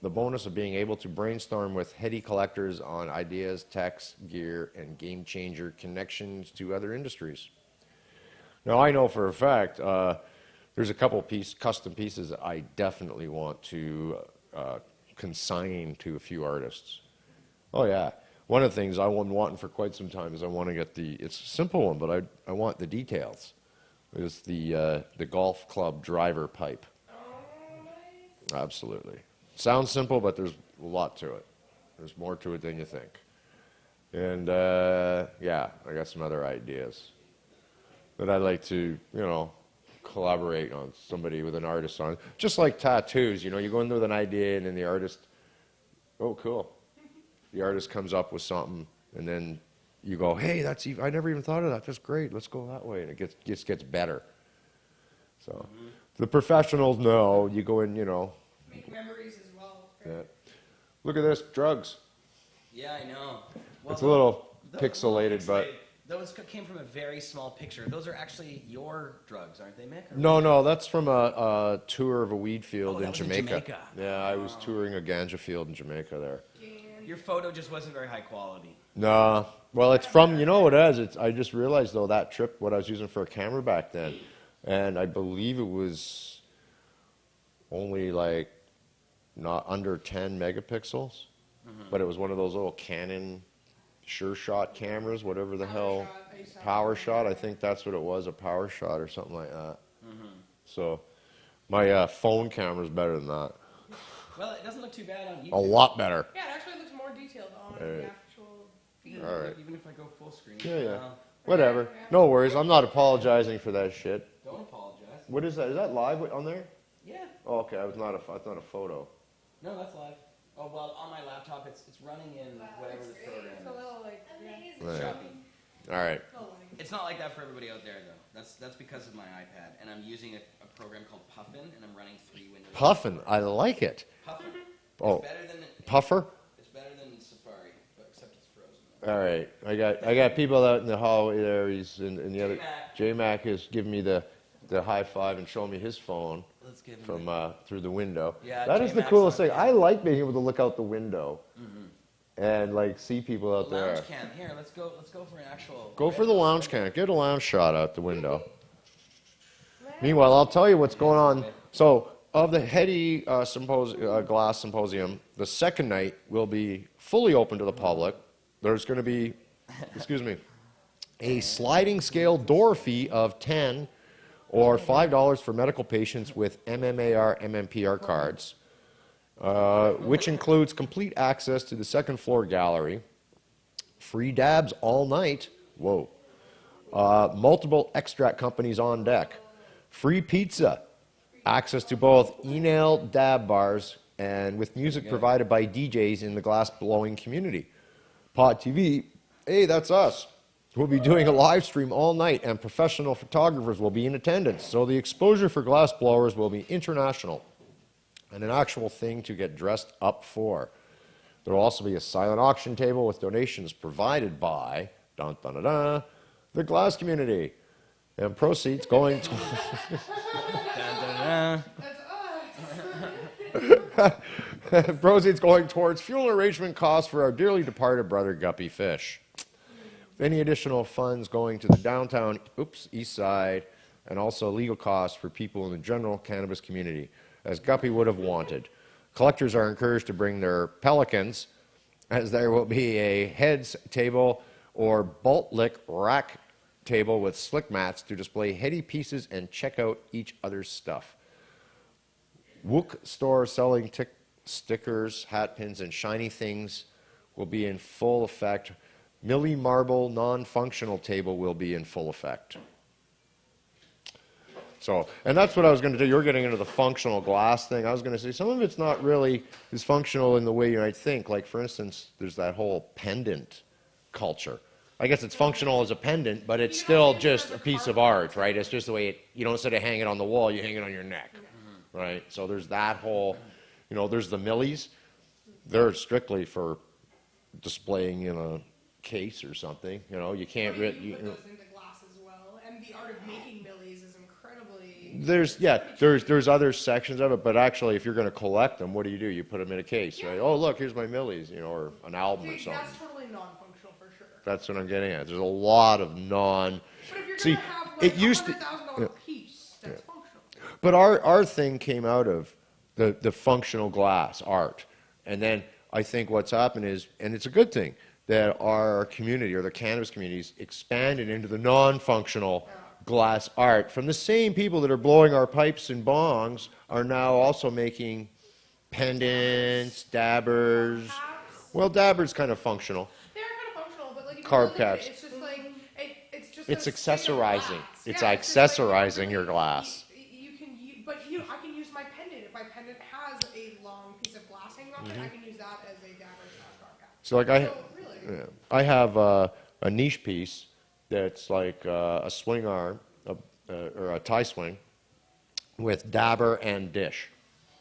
the bonus of being able to brainstorm with heady collectors on ideas, techs, gear, and game-changer connections to other industries. Now, I know for a fact there's a couple custom pieces that I definitely want to consign to a few artists. Oh, yeah. One of the things I've been wanting for quite some time is I want to get it's a simple one, but I want the details. It's the golf club driver pipe. Absolutely. Sounds simple, but there's a lot to it. There's more to it than you think. And, yeah, I got some other ideas that I'd like to, collaborate on somebody with an artist on. Just like tattoos, you go in there with an idea and then the artist, oh, cool. The artist comes up with something and then you go, hey, I never even thought of that. That's great. Let's go that way. And it just gets better. So the professionals know. You go in, Make memories as well. Yeah. Look at this, drugs. Yeah, I know. Well, It's a little pixelated, but... Those came from a very small picture. Those are actually your drugs, aren't they, Mick? No, that's from a tour of a weed field in that was in Jamaica. Jamaica. Yeah, I was touring a ganja field in Jamaica there. Your photo just wasn't very high quality. No, well, it's from, what it is? I just realized, though, that trip, what I was using for a camera back then, and I believe it was only, not under 10 megapixels, but it was one of those little Canon Sure Shot cameras, whatever the hell. Power Shot, I think that's what it was, a Power Shot or something like that. So my phone camera's better than that. Well, it doesn't look too bad on YouTube. A lot better. Yeah, it actually looks more detailed on the actual video. All right. Even if I go full screen. Yeah. Whatever. No worries. I'm not apologizing for that shit. Don't apologize. What is that? Is that live on there? Yeah. Oh, okay. It's not a photo. No, that's live. Oh, well, on my laptop, it's running in whatever the program It's a is. little Amazing. Right. Shocking. All right. It's not like that for everybody out there, though. That's because of my iPad, and I'm using a program called Puffin, and I'm running 3 windows. Puffin. I like it. Puffin. Oh, It's better than Puffer. It's better than Safari, but except it's frozen. All right. I got people out in the hallway there. He's in the other. J-Mac. J-Mac is giving me the high five and showing me his phone Let's give him from through the window. Yeah, that is the J-Mac's coolest on thing. there. I like being able to look out the window and see people out there. lounge cam. Here, let's go for an actual. Go for the lounge cam. Get a lounge shot out the window. Meanwhile, I'll tell you what's going on. So, of the Heady Glass Symposium, the second night will be fully open to the public. There's going to be, a sliding scale door fee of $10 or $5 for medical patients with MMAR, MMPR cards, which includes complete access to the second floor gallery, free dabs all night, whoa, multiple extract companies on deck, free pizza, access to both e-nail dab bars, and with music provided by DJs in the glass blowing community. Pod TV, hey, that's us. We'll be doing a live stream all night, and professional photographers will be in attendance, so the exposure for glass blowers will be international and an actual thing to get dressed up for. There will also be a silent auction table with donations provided by the glass community, and proceeds going to proceeds going towards fuel arrangement costs for our dearly departed brother Guppy Fish. Any additional funds going to the downtown, east side, and also legal costs for people in the general cannabis community, as Guppy would have wanted. Collectors are encouraged to bring their pelicans, as there will be a heads table or bolt lick rack table with slick mats to display heady pieces and check out each other's stuff. Wook store selling stickers, hat pins, and shiny things will be in full effect. Millie Marble non-functional table will be in full effect. So, and that's what I was going to do. You're getting into the functional glass thing. I was going to say some of it's not really as functional in the way you might think. Like, for instance, there's that whole pendant culture. I guess it's functional as a pendant, but it's still just a piece of art, right? It's just the way you don't instead of hang it on the wall, you hang it on your neck, right? So there's that whole, there's the millies. They're strictly for displaying in a case or something. You can't. But you can put those into glass as well, and the art of making millies is incredibly. There's other sections of it, but actually, if you're going to collect them, what do? You put them in a case, right? Oh, look, here's my millies, or an album or something. That's totally non-functional for sure. That's what I'm getting at. There's a lot of non. But if you're See, gonna have like it used to. $100,000 piece, that's functional. But our thing came out of the functional glass art, and then I think what's happened is, and it's a good thing, that our community or the cannabis communities expanded into the non-functional glass art from the same people that are blowing our pipes and bongs are now also making pendants, dabbers. Well, dabbers kind of functional. They're kind of functional, but like if Carb you look at caps. it, it's just like it's just It's a stick of accessorizing. glass. It's Yeah, just like, accessorizing your glass. You can use, but I can use my pendant. If my pendant has a long piece of glass hanging off it, I can use that as a dabber / carb cap. So like Really? yeah, I have a niche piece that's like a swing arm or a tie swing with dabber and dish,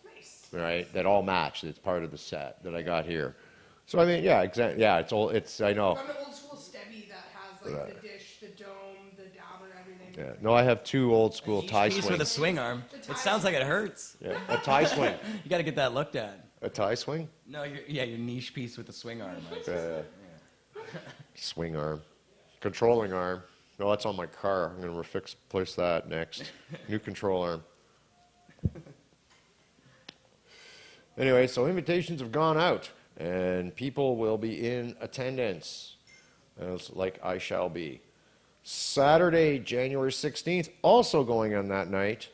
Nice. right? That all match. It's part of the set that I got here. So I mean, yeah, exactly. Yeah, it's all. It's I know. I'm an old school Stebby that has like the dish, the dome, the dabber, everything. Yeah. No, I have two old school tie Piece with a swings. swing arm. It sounds like it hurts. Yeah, a tie swing. You got to get that looked at. A tie swing. No, your niche piece with the swing arm. Swing arm, controlling arm. No, that's on my car. I'm gonna replace that next. New control arm. Anyway, so invitations have gone out, and people will be in attendance, as like I shall be. Saturday, January 16th, also going on that night,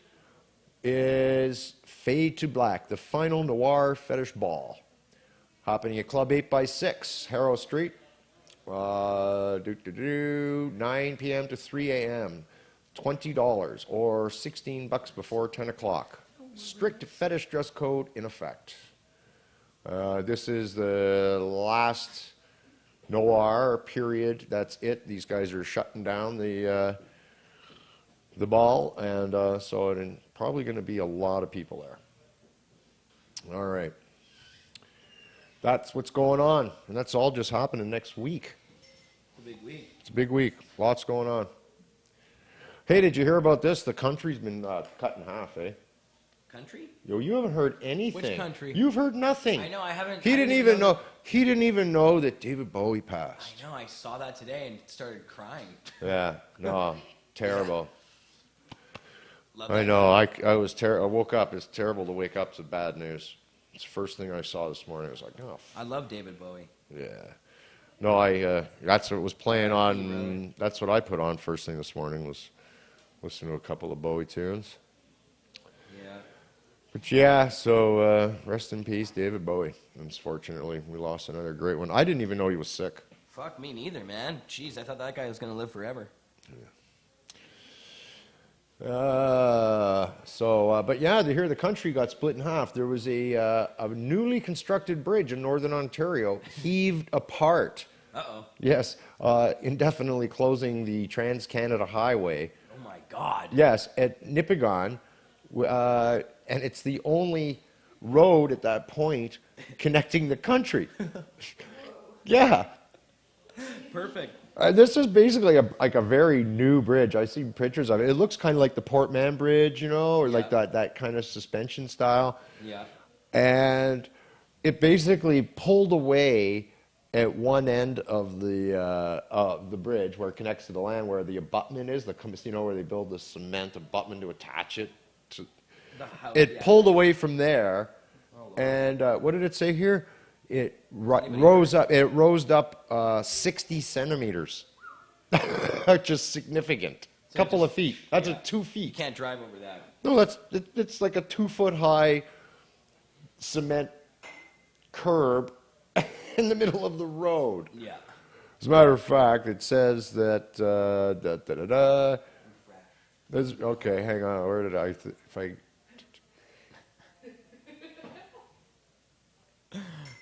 is Fade to Black, the final noir fetish ball, happening at Club 8x6, Harrow Street. 9 p.m. to 3 a.m. $20 or $16 before 10 o'clock. Strict fetish dress code in effect. This is the last noir period. That's it. These guys are shutting down the ball, and so it's probably going to be a lot of people there. All right. That's what's going on, and that's all just happening next week. It's a big week. It's a big week. Lots going on. Hey, did you hear about this? The country's been cut in half, eh? Country? Yo, you haven't heard anything. Which country? You've heard nothing. I know, I haven't. He didn't even know. He didn't even know that David Bowie passed. I know, I saw that today and started crying. Yeah. No. Terrible. Love I that know. I was I woke up. It's terrible to wake up to bad news. It's the first thing I saw this morning. I was like, oh. I love David Bowie. Yeah. No, that's what was playing on. That's what I put on first thing this morning was listening to a couple of Bowie tunes. Yeah. But yeah, so rest in peace, David Bowie. Unfortunately, we lost another great one. I didn't even know he was sick. Fuck me neither, man. Jeez, I thought that guy was gonna live forever. But yeah, to hear the country got split in half. There was a newly constructed bridge in northern Ontario heaved apart. Uh-oh. Yes, indefinitely closing the Trans-Canada Highway. Oh my God. Yes, at Nipigon, and it's the only road at that point connecting the country. Yeah. Perfect. This is basically a very new bridge. I see pictures of it. It looks kind of like the Port Mann Bridge, or like that kind of suspension style. Yeah. And it basically pulled away at one end of the bridge where it connects to the land, where the abutment is, where they build the cement abutment to attach it. It pulled away from there, and what did it say here? It rose up. It rose up 60 centimeters, which is significant. A couple of feet. That's a 2 feet. You can't drive over that. No, it's like a 2-foot high cement curb in the middle of the road. Yeah. As a matter of fact, it says that. Okay, hang on. Where did if I?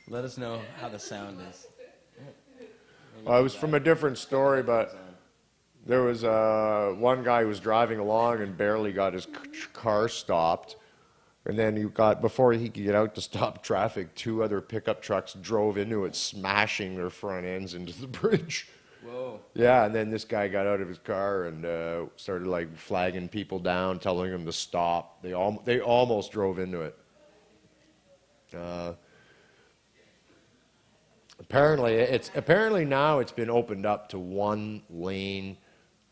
Let us know how the sound is. Well, it was from a different story, but there was one guy who was driving along and barely got his car stopped. And then before he could get out to stop traffic, two other pickup trucks drove into it, smashing their front ends into the bridge. Whoa. Yeah, and then this guy got out of his car and started like flagging people down, telling them to stop. They almost drove into it. Apparently now it's been opened up to one lane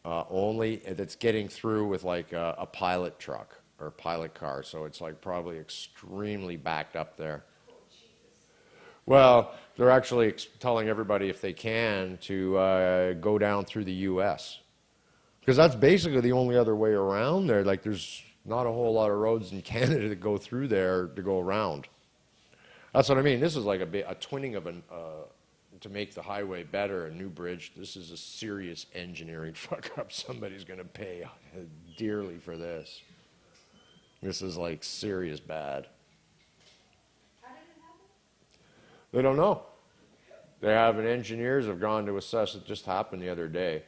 only. That's getting through with like a pilot truck or pilot car, so it's like probably extremely backed up there. Well, they're actually telling everybody if they can to go down through the U.S. because that's basically the only other way around there. Like there's not a whole lot of roads in Canada that go through there to go around. That's what I mean. This is like a twinning of to make the highway better, a new bridge. This is a serious engineering fuck up. Somebody's going to pay dearly for this. This is like serious bad. How did it happen? They don't know. They haven't. Engineers have gone to assess. It just happened the other day.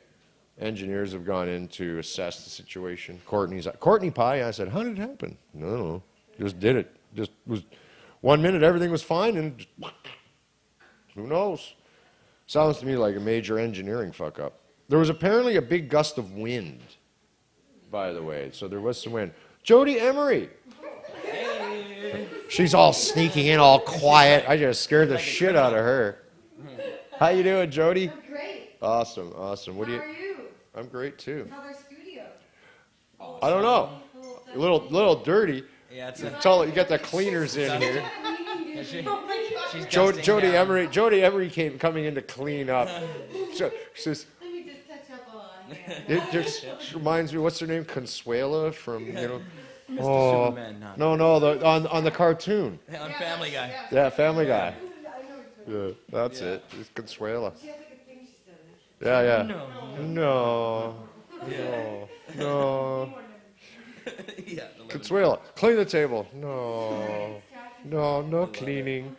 Engineers have gone in to assess the situation. Courtney Pye, I said, how did it happen? No, just did it. Just was 1 minute, everything was fine, and just, who knows? Sounds to me like a major engineering fuck up. There was apparently a big gust of wind, by the way, so there was some wind. Jody Emery. Hey. She's all sneaking in, all quiet. I just scared the shit out of her. How you doing, Jody? I'm great. Awesome. What How are you? I'm great too. How's our studio? I don't know. A little dirty. Yeah, it's You got the cleaners in here. she's Jody dusting down. Emery came coming in to clean up. So, she says, Let me just touch up on here. it just reminds me, what's her name? Consuela from, Mr. Oh, Superman. no, on the cartoon. On Family Guy. Yeah, Family Guy. I know which one. Yeah, that's it. It's Consuela. She has like a thing she said. Yeah. No. No. Yeah. Consuela, clean the table. No cleaning.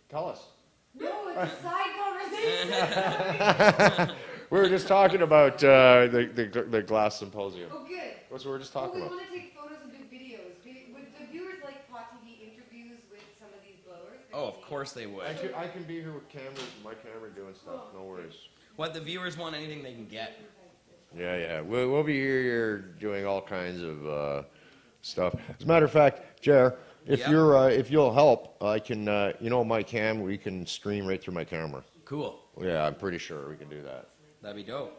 Tell us. No, it's a side conversation. We were just talking about the glass symposium. Oh, good. That's what we were just Well, talking we about. want to take photos and do videos. Would the viewers like Pot TV interviews with some of these blowers? Oh, of course they would. I can be here with cameras and my camera doing stuff. No worries. What the viewers want, anything they can get. Yeah. We'll be here doing all kinds of stuff. As a matter of fact, Jer, if you'll help, I can. My cam, we can stream right through my camera. Cool. Yeah, I'm pretty sure we can do that. That'd be dope.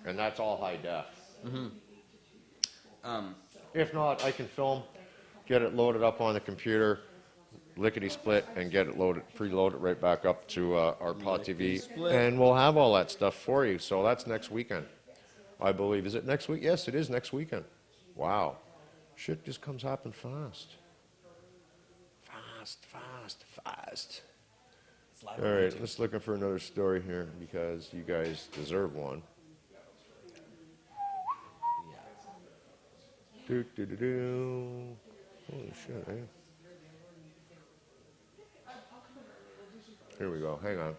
And that's all high def. Mm-hmm. If not, I can film, get it loaded up on the computer, lickety split, and get it preload it right back up to our Pod TV, and we'll have all that stuff for you. So that's next weekend, I believe. Is it next week? Yes, it is next weekend. Wow, shit just comes happen fast. Fast. It's live All on right, YouTube. let's looking for another story here because you guys deserve one. Do. Holy shit, eh? Here we go. Hang on.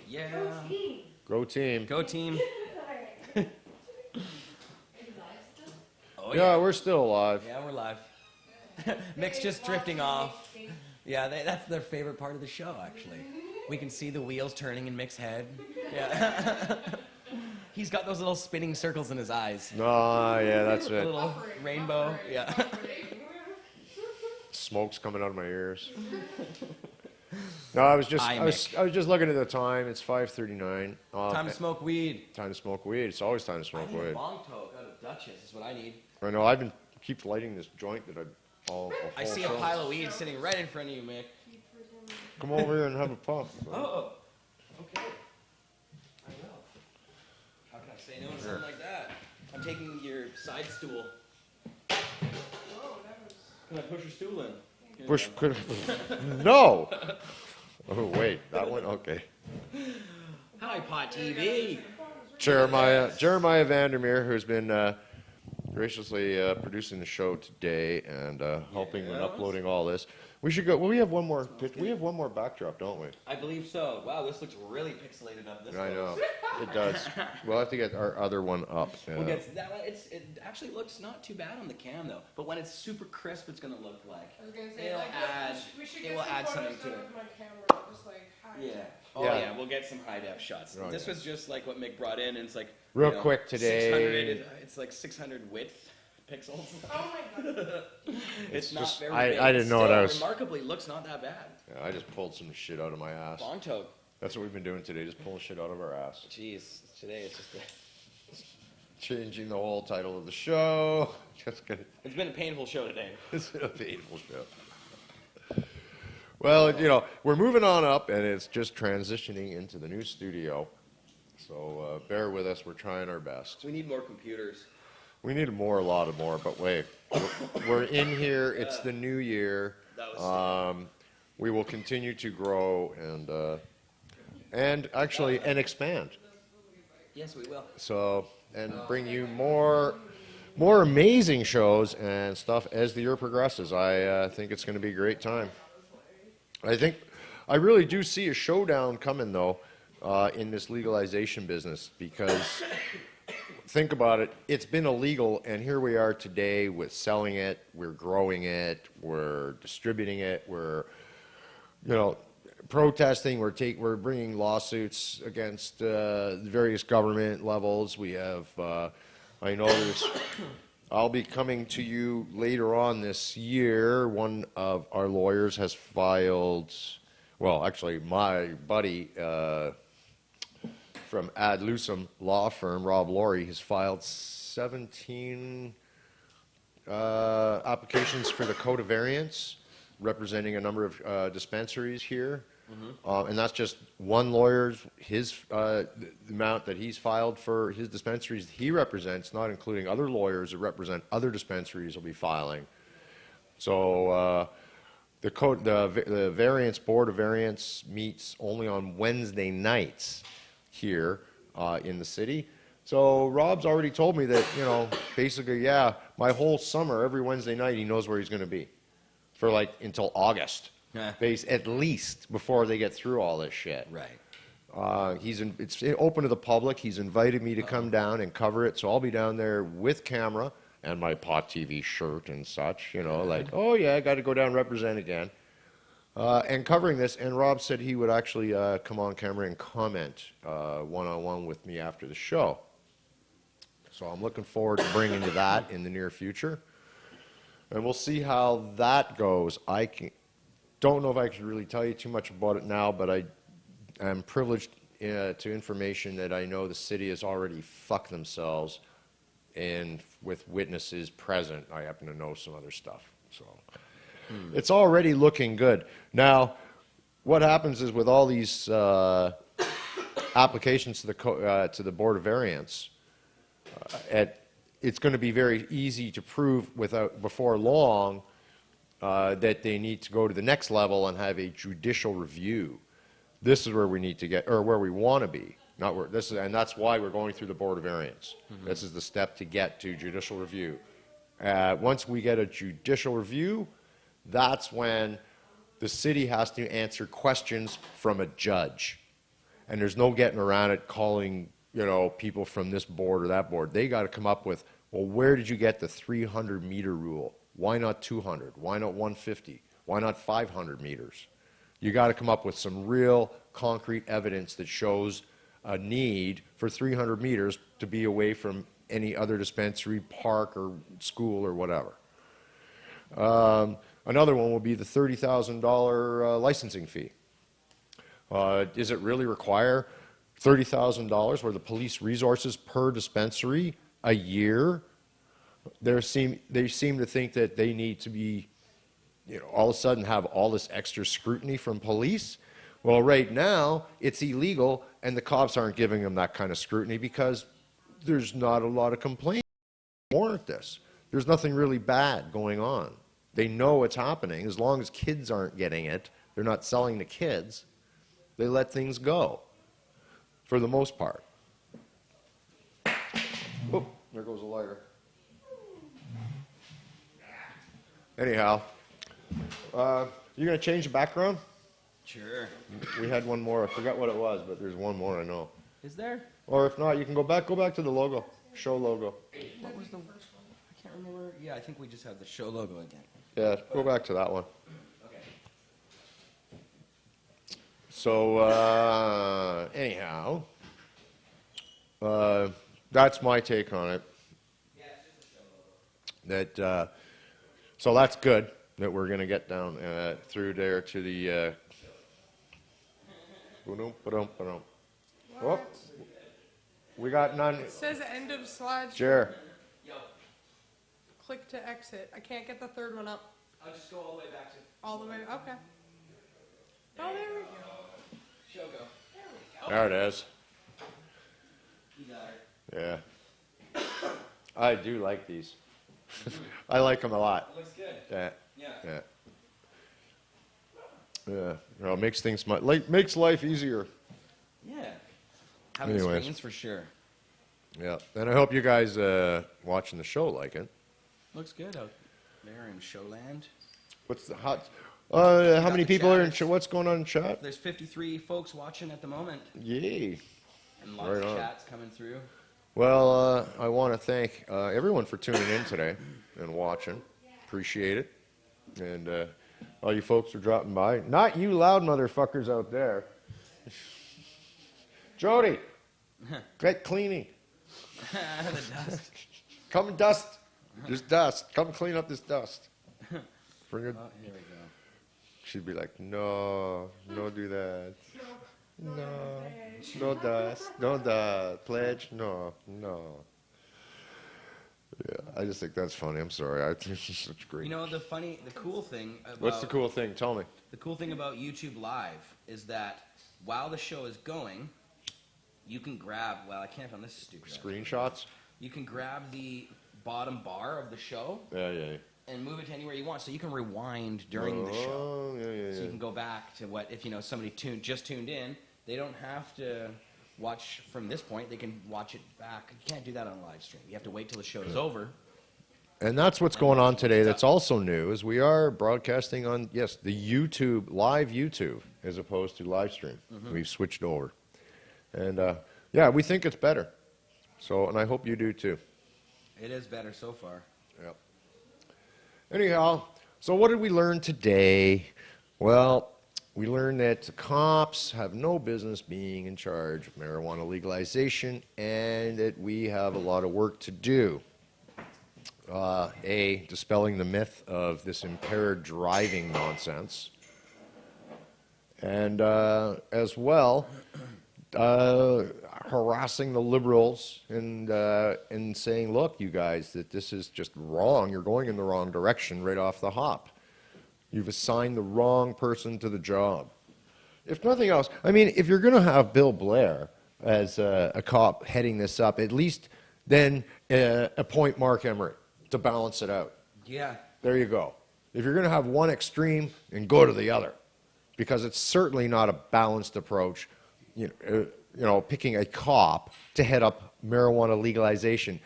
Yeah. Go team. Go team. Oh, Yeah, we're still alive. Yeah, we're live. Mick's just drifting off. Yeah, that's their favorite part of the show, actually. We can see the wheels turning in Mick's head. Yeah. He's got those little spinning circles in his eyes. Oh, yeah, that's A it. little rainbow. Yeah. Smoke's coming out of my ears. No, I was just looking at the time. It's 5:39. Time to smoke weed. Time to smoke weed. It's always time to I smoke need a weed. long toke out of Dutchess is what I need. I know. Keep lighting this joint that I see a pile of weed sitting right in front of you, Mick. Come over here and have a puff. Oh, okay. I will. How can I say no to something like that? I'm taking your side stool. Can I push your stool in? Push. No. Oh wait, that one. Okay. Hi, Pot TV. Jeremiah Vandermeer, who's been graciously producing the show today and helping with uploading all this. We should go. Well, we have one more. We have one more backdrop, don't we? I believe so. Wow, this looks really pixelated up this I way. know it does. We'll have to get our other one up. We'll get that one. It actually looks not too bad on the cam though, but when it's super crisp, it's gonna look like I was gonna say, it'll like, add. we should It get will some add photos something to done it. with my camera, just like high. Yeah. Oh Yeah. yeah. We'll get some high def shots. Oh, This yeah. was just like what Mick brought in, and it's like Real quick today. 600. It's like 600 width pixels. Oh my god. It's not just- very I- big. I didn't know what Still, I was- Remarkably, looks not that bad. Yeah, I just pulled some shit out of my ass. Long tote. That's what we've been doing today, just pulling shit out of our ass. Jeez, today it's just. Changing the whole title of the show. Just gonna. It's been a painful show today. It's been a painful show. Well, we're moving on up, and it's just transitioning into the new studio. So bear with us. We're trying our best. We need more computers. We need a lot of more, but wait. We're in here. It's the new year. That was We will continue to grow and actually expand. Yes, we will. So, and bring you more amazing shows and stuff as the year progresses. I think it's going to be a great time. I really do see a showdown coming though in this legalization business, because think about it, it's been illegal, and here we are today with selling it, we're growing it, we're distributing it, we're protesting, we're bringing lawsuits against various government levels. We have, I know I'll be coming to you later on this year. One of our lawyers has filed, well, actually my buddy from Ad Lucem law firm, Rob Laurie, has filed 17 applications for the code of variance, representing a number of dispensaries here. And that's just one lawyer's, the amount that he's filed for his dispensaries he represents, not including other lawyers that represent other dispensaries will be filing. So the variance, board of variance meets only on Wednesday nights here in the city. So Rob's already told me that, basically, yeah, my whole summer, every Wednesday night, he knows where he's going to be for until August. Yeah. At least before they get through all this shit. Right. It's open to the public. He's invited me to come down and cover it, so I'll be down there with camera and my Pot TV shirt and such. Oh yeah, I got to go down and represent again, and covering this. And Rob said he would actually come on camera and comment one-on-one with me after the show. So I'm looking forward to bringing you that in the near future, and we'll see how that goes. Don't know if I can really tell you too much about it now, but I am privileged to information that I know the city has already fucked themselves, and with witnesses present, I happen to know some other stuff. So it's already looking good. Now, what happens is with all these applications to the Board of Variance, it's going to be very easy to prove before long that they need to go to the next level and have a judicial review. This is where we need to get, or where we want to be. Not where this is, and that's why we're going through the Board of Variance. This is the step to get to judicial review. Once we get a judicial review, that's when the city has to answer questions from a judge, and there's no getting around it. Calling people from this board or that board, they got to come up with, well, where did you get the 300-meter rule? Why not 200? Why not 150? Why not 500 meters? You got to come up with some real concrete evidence that shows a need for 300 meters to be away from any other dispensary, park, or school, or whatever. Another one will be the $30,000 licensing fee. Does it really require $30,000 worth of police resources per dispensary a year? They seem to think that they need to be, all of a sudden have all this extra scrutiny from police. Well, right now, it's illegal, and the cops aren't giving them that kind of scrutiny because there's not a lot of complaints that warrant this. There's nothing really bad going on. They know what's happening. As long as kids aren't getting it, they're not selling to kids, they let things go, for the most part. Oh, there goes the lighter. Anyhow, you gonna change the background? Sure. We had one more. I forgot what it was, but there's one more I know. Is there? Or if not, you can go back to the logo, show logo. What was the first one? I can't remember. Yeah, I think we just have the show logo again. Yeah, go back to that one. Okay. So anyhow, that's my take on it. Yeah, it's just a show logo. That so that's good that we're gonna get down through there to the. Oh, we got none. It says end of slide. Sure. Yo, Click to exit. I can't get the third one up. I'll just go all the way back to All the way. Okay. Oh, there we go. show go. There it is. You got her. Yeah. I do like these. I like them a lot. It looks good. Yeah. Yeah. Yeah. Yeah. You know, it makes things makes life easier. Yeah. Having Anyways. screens for sure. Yeah. And I hope you guys watching the show like it. Looks good out there in Showland. What's the hot? How got many the people are in? chatters. What's going on in chat? There's 53 folks watching at the moment, Yay! and lots Right of on. chats coming through. Well, I want to thank everyone for tuning in today and watching. Appreciate it. And all you folks are dropping by. Not you loud motherfuckers out there. Jody, get cleaning. The dust. Come and dust. Just dust. Come clean up this dust. Bring it. Oh, here we go. She'd be like, no, no do that. No. No, no dust, no dust. Pledge, no, no. Yeah, I just think that's funny. I'm sorry. I think it's such great. You know, the cool thing about What's the cool thing? Tell me. the cool thing about YouTube Live is that while the show is going, you can grab. Well, I can't on this stupid. Screenshots? You can grab the bottom bar of the show Yeah, yeah. and move it to anywhere you want, so you can rewind during the show. Oh, yeah, yeah, So you yeah. can go back to what if somebody just tuned in. They don't have to watch from this point. They can watch it back. You can't do that on a live stream. You have to wait till the show is over. And that's what's going on today. That's also new. Is we are broadcasting on the YouTube live YouTube as opposed to live stream. We've switched over, and yeah, we think it's better. So, and I hope you do too. It is better so far. Yep. Anyhow, so what did we learn today? Well, we learned that the cops have no business being in charge of marijuana legalization and that we have a lot of work to do. Dispelling the myth of this impaired driving nonsense. And as well, harassing the liberals and saying, look, you guys, that this is just wrong. You're going in the wrong direction right off the hop. You've assigned the wrong person to the job. If nothing else, I mean, if you're going to have Bill Blair as a cop heading this up, at least then appoint Mark Emery to balance it out. Yeah. There you go. If you're going to have one extreme, then go to the other, because it's certainly not a balanced approach. Picking a cop to head up marijuana legalization.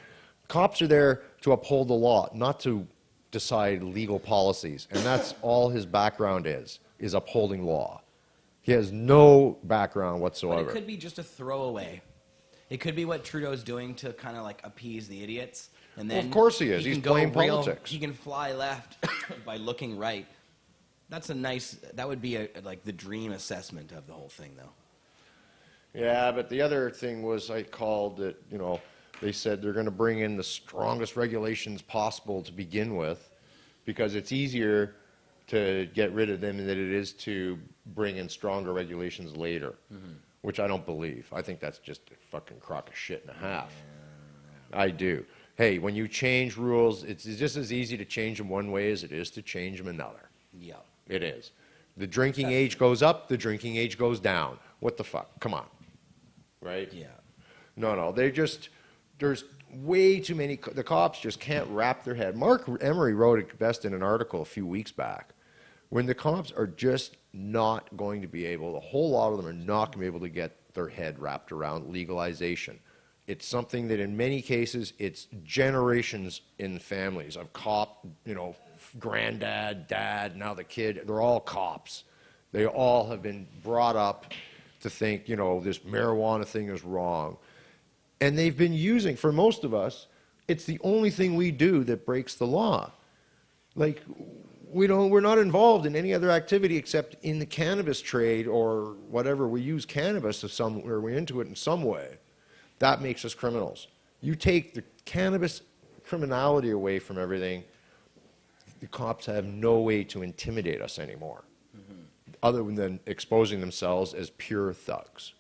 Cops are there to uphold the law, not to decide legal policies, and that's all his background is upholding law. He has no background But whatsoever. it could be just a throwaway. It could be what Trudeau's doing to kind of like appease the idiots. And then Well, of course he is. He's can go playing politics. He can fly left by looking right. That would be like the dream assessment of the whole thing, though. Yeah, but the other thing was I called it, they said they're going to bring in the strongest regulations possible to begin with, because it's easier to get rid of them than it is to bring in stronger regulations later, which I don't believe. I think that's just a fucking crock of shit and a half. I do. Hey, when you change rules, it's just as easy to change them one way as it is to change them another. Yeah. It is. The drinking age goes up, the drinking age goes down. What the fuck? Come on. Right? Yeah. No, there's way too many, the cops just can't wrap their head. Mark Emery wrote it best in an article a few weeks back. When the cops are just not going to be able, a whole lot of them are not going to be able to get their head wrapped around legalization. It's something that in many cases, it's generations in families of cop, granddad, dad, now the kid, they're all cops. They all have been brought up to think, this marijuana thing is wrong. And they've been using, for most of us, it's the only thing we do that breaks the law. Like, we're not involved in any other activity except in the cannabis trade or whatever. We use cannabis or we're into it in some way. That makes us criminals. You take the cannabis criminality away from everything, the cops have no way to intimidate us anymore, other than exposing themselves as pure thugs.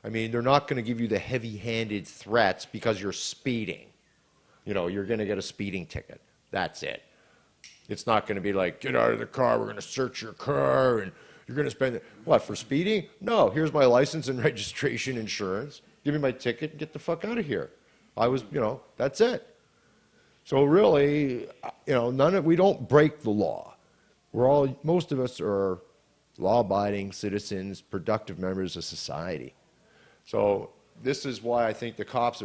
I mean, they're not going to give you the heavy-handed threats because you're speeding. You're going to get a speeding ticket. That's it. It's not going to be like, get out of the car, we're going to search your car, and you're going to spend it. What, for speeding? No, here's my license and registration insurance. Give me my ticket and get the fuck out of here. That's it. So really, we don't break the law. Most of us are law-abiding citizens, productive members of society. So this is why I think a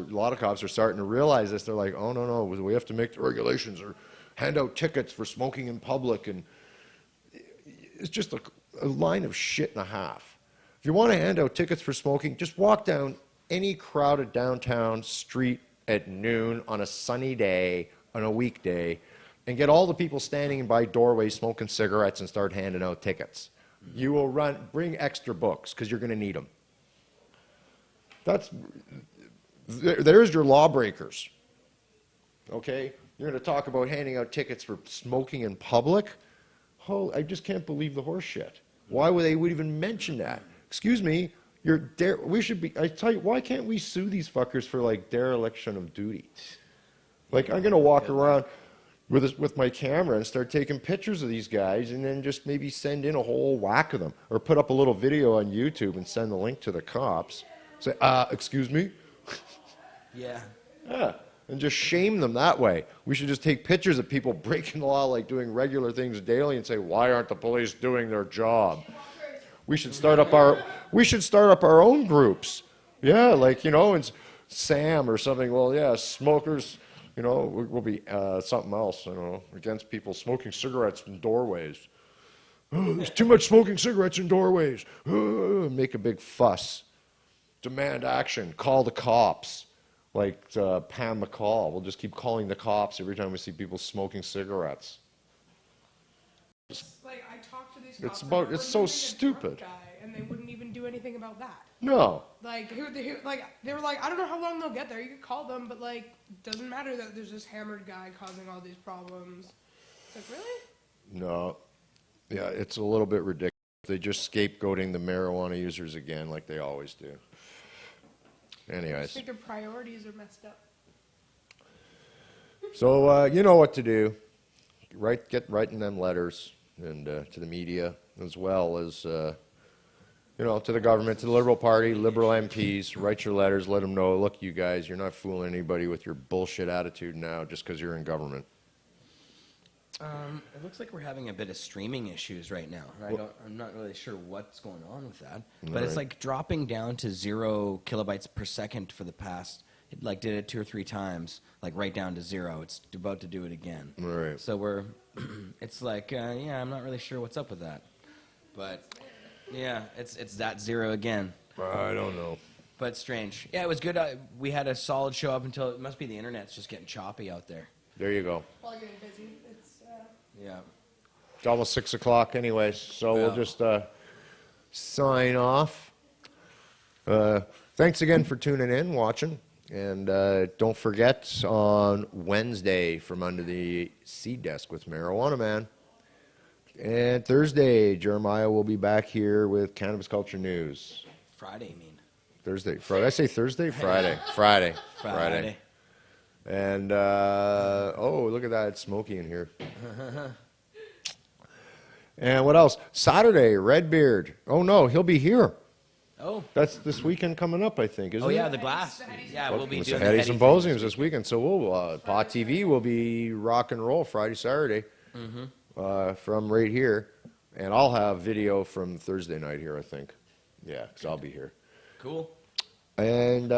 lot of cops are starting to realize this. They're like, oh, no, we have to make the regulations or hand out tickets for smoking in public. And it's just a line of shit and a half. If you want to hand out tickets for smoking, just walk down any crowded downtown street at noon on a sunny day, on a weekday, and get all the people standing by doorways smoking cigarettes and start handing out tickets. You will bring extra books because you're going to need them. There's your lawbreakers. Okay? You're going to talk about handing out tickets for smoking in public? Oh, I just can't believe the horse shit. Why would they even mention that? Excuse me, I tell you, why can't we sue these fuckers for like dereliction of duty? Like, I'm going to walk around with my camera and start taking pictures of these guys and then just maybe send in a whole whack of them or put up a little video on YouTube and send the link to the cops. Say, excuse me? Yeah. Yeah, and just shame them that way. We should just take pictures of people breaking the law, like doing regular things daily, and say, why aren't the police doing their job? We should start up our own groups. Yeah, like, and Sam or something. Well, yeah, smokers, we'll be something else, against people smoking cigarettes in doorways. Oh, there's too much smoking cigarettes in doorways. Oh, make a big fuss. Demand action. Call the cops. Like Pam McCall. We'll just keep calling the cops every time we see people smoking cigarettes. Like, I talked to these cops. It's so stupid. And they wouldn't even do anything about that. No. Like, they were like, I don't know how long they'll get there. You could call them, but like, doesn't matter that there's this hammered guy causing all these problems. It's like, really? No. Yeah, it's a little bit ridiculous. They're just scapegoating the marijuana users again, like they always do. Anyways. I think their priorities are messed up. So you know what to do. Get writing them letters and to the media, as well as to the government, to the Liberal Party, Liberal MPs. Write your letters. Let them know. Look, you guys, you're not fooling anybody with your bullshit attitude now just because you're in government. It looks like we're having a bit of streaming issues right now. I'm not really sure what's going on with that, but it's like dropping down to 0 kilobytes per second for the past. It like did it 2 or 3 times, like right down to 0. It's about to do it again. All right. So it's like, I'm not really sure what's up with that, but yeah, it's that 0 again. I don't know. But strange. Yeah, it was good. We had a solid show up until it must be the internet's just getting choppy out there. There you go. Probably getting busy. Yeah. It's almost 6 o'clock anyways, so we'll just sign off. Thanks again for tuning in, watching. And don't forget, on Wednesday, from Under the Seed Desk with Marijuana Man. And Thursday, Jeremiah will be back here with Cannabis Culture News. Friday, you mean? Thursday. Friday. I say Thursday? Friday. Friday. And, look at that. It's smoky in here. And what else? Saturday, Redbeard. Oh, no, he'll be here. Oh. That's this weekend coming up, I think, isn't it? Oh, yeah, the glass. Yeah, we'll be It's doing the Heady Symposiums this weekend. So we'll, Pot TV will be rock and roll Friday, Saturday from right here. And I'll have video from Thursday night here, I think. Yeah, because I'll be here. Cool. And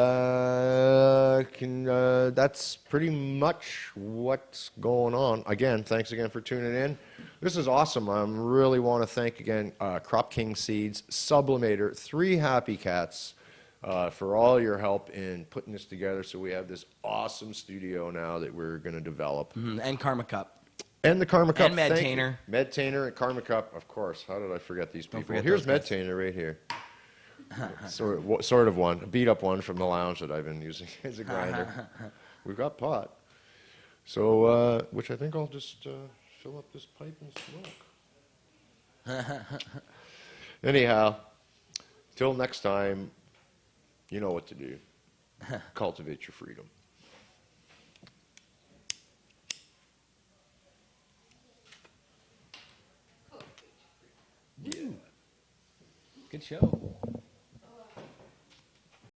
that's pretty much what's going on. Again, thanks again for tuning in. This is awesome. I really want to thank again Crop King Seeds, Sublimator, 3 Happy Cats for all your help in putting this together. So we have this awesome studio now that we're going to develop. And Karma Cup. And the Karma Cup. And Med thank you. Tainer. Med Tainer and Karma Cup, of course. How did I forget these people? forget Here's those Med guys. Tainer right here. Sort of one, a beat up one from the lounge that I've been using as a grinder. We've got pot. So, which I think I'll just fill up this pipe and smoke. Anyhow, till next time, you know what to do. Cultivate your freedom. Good show.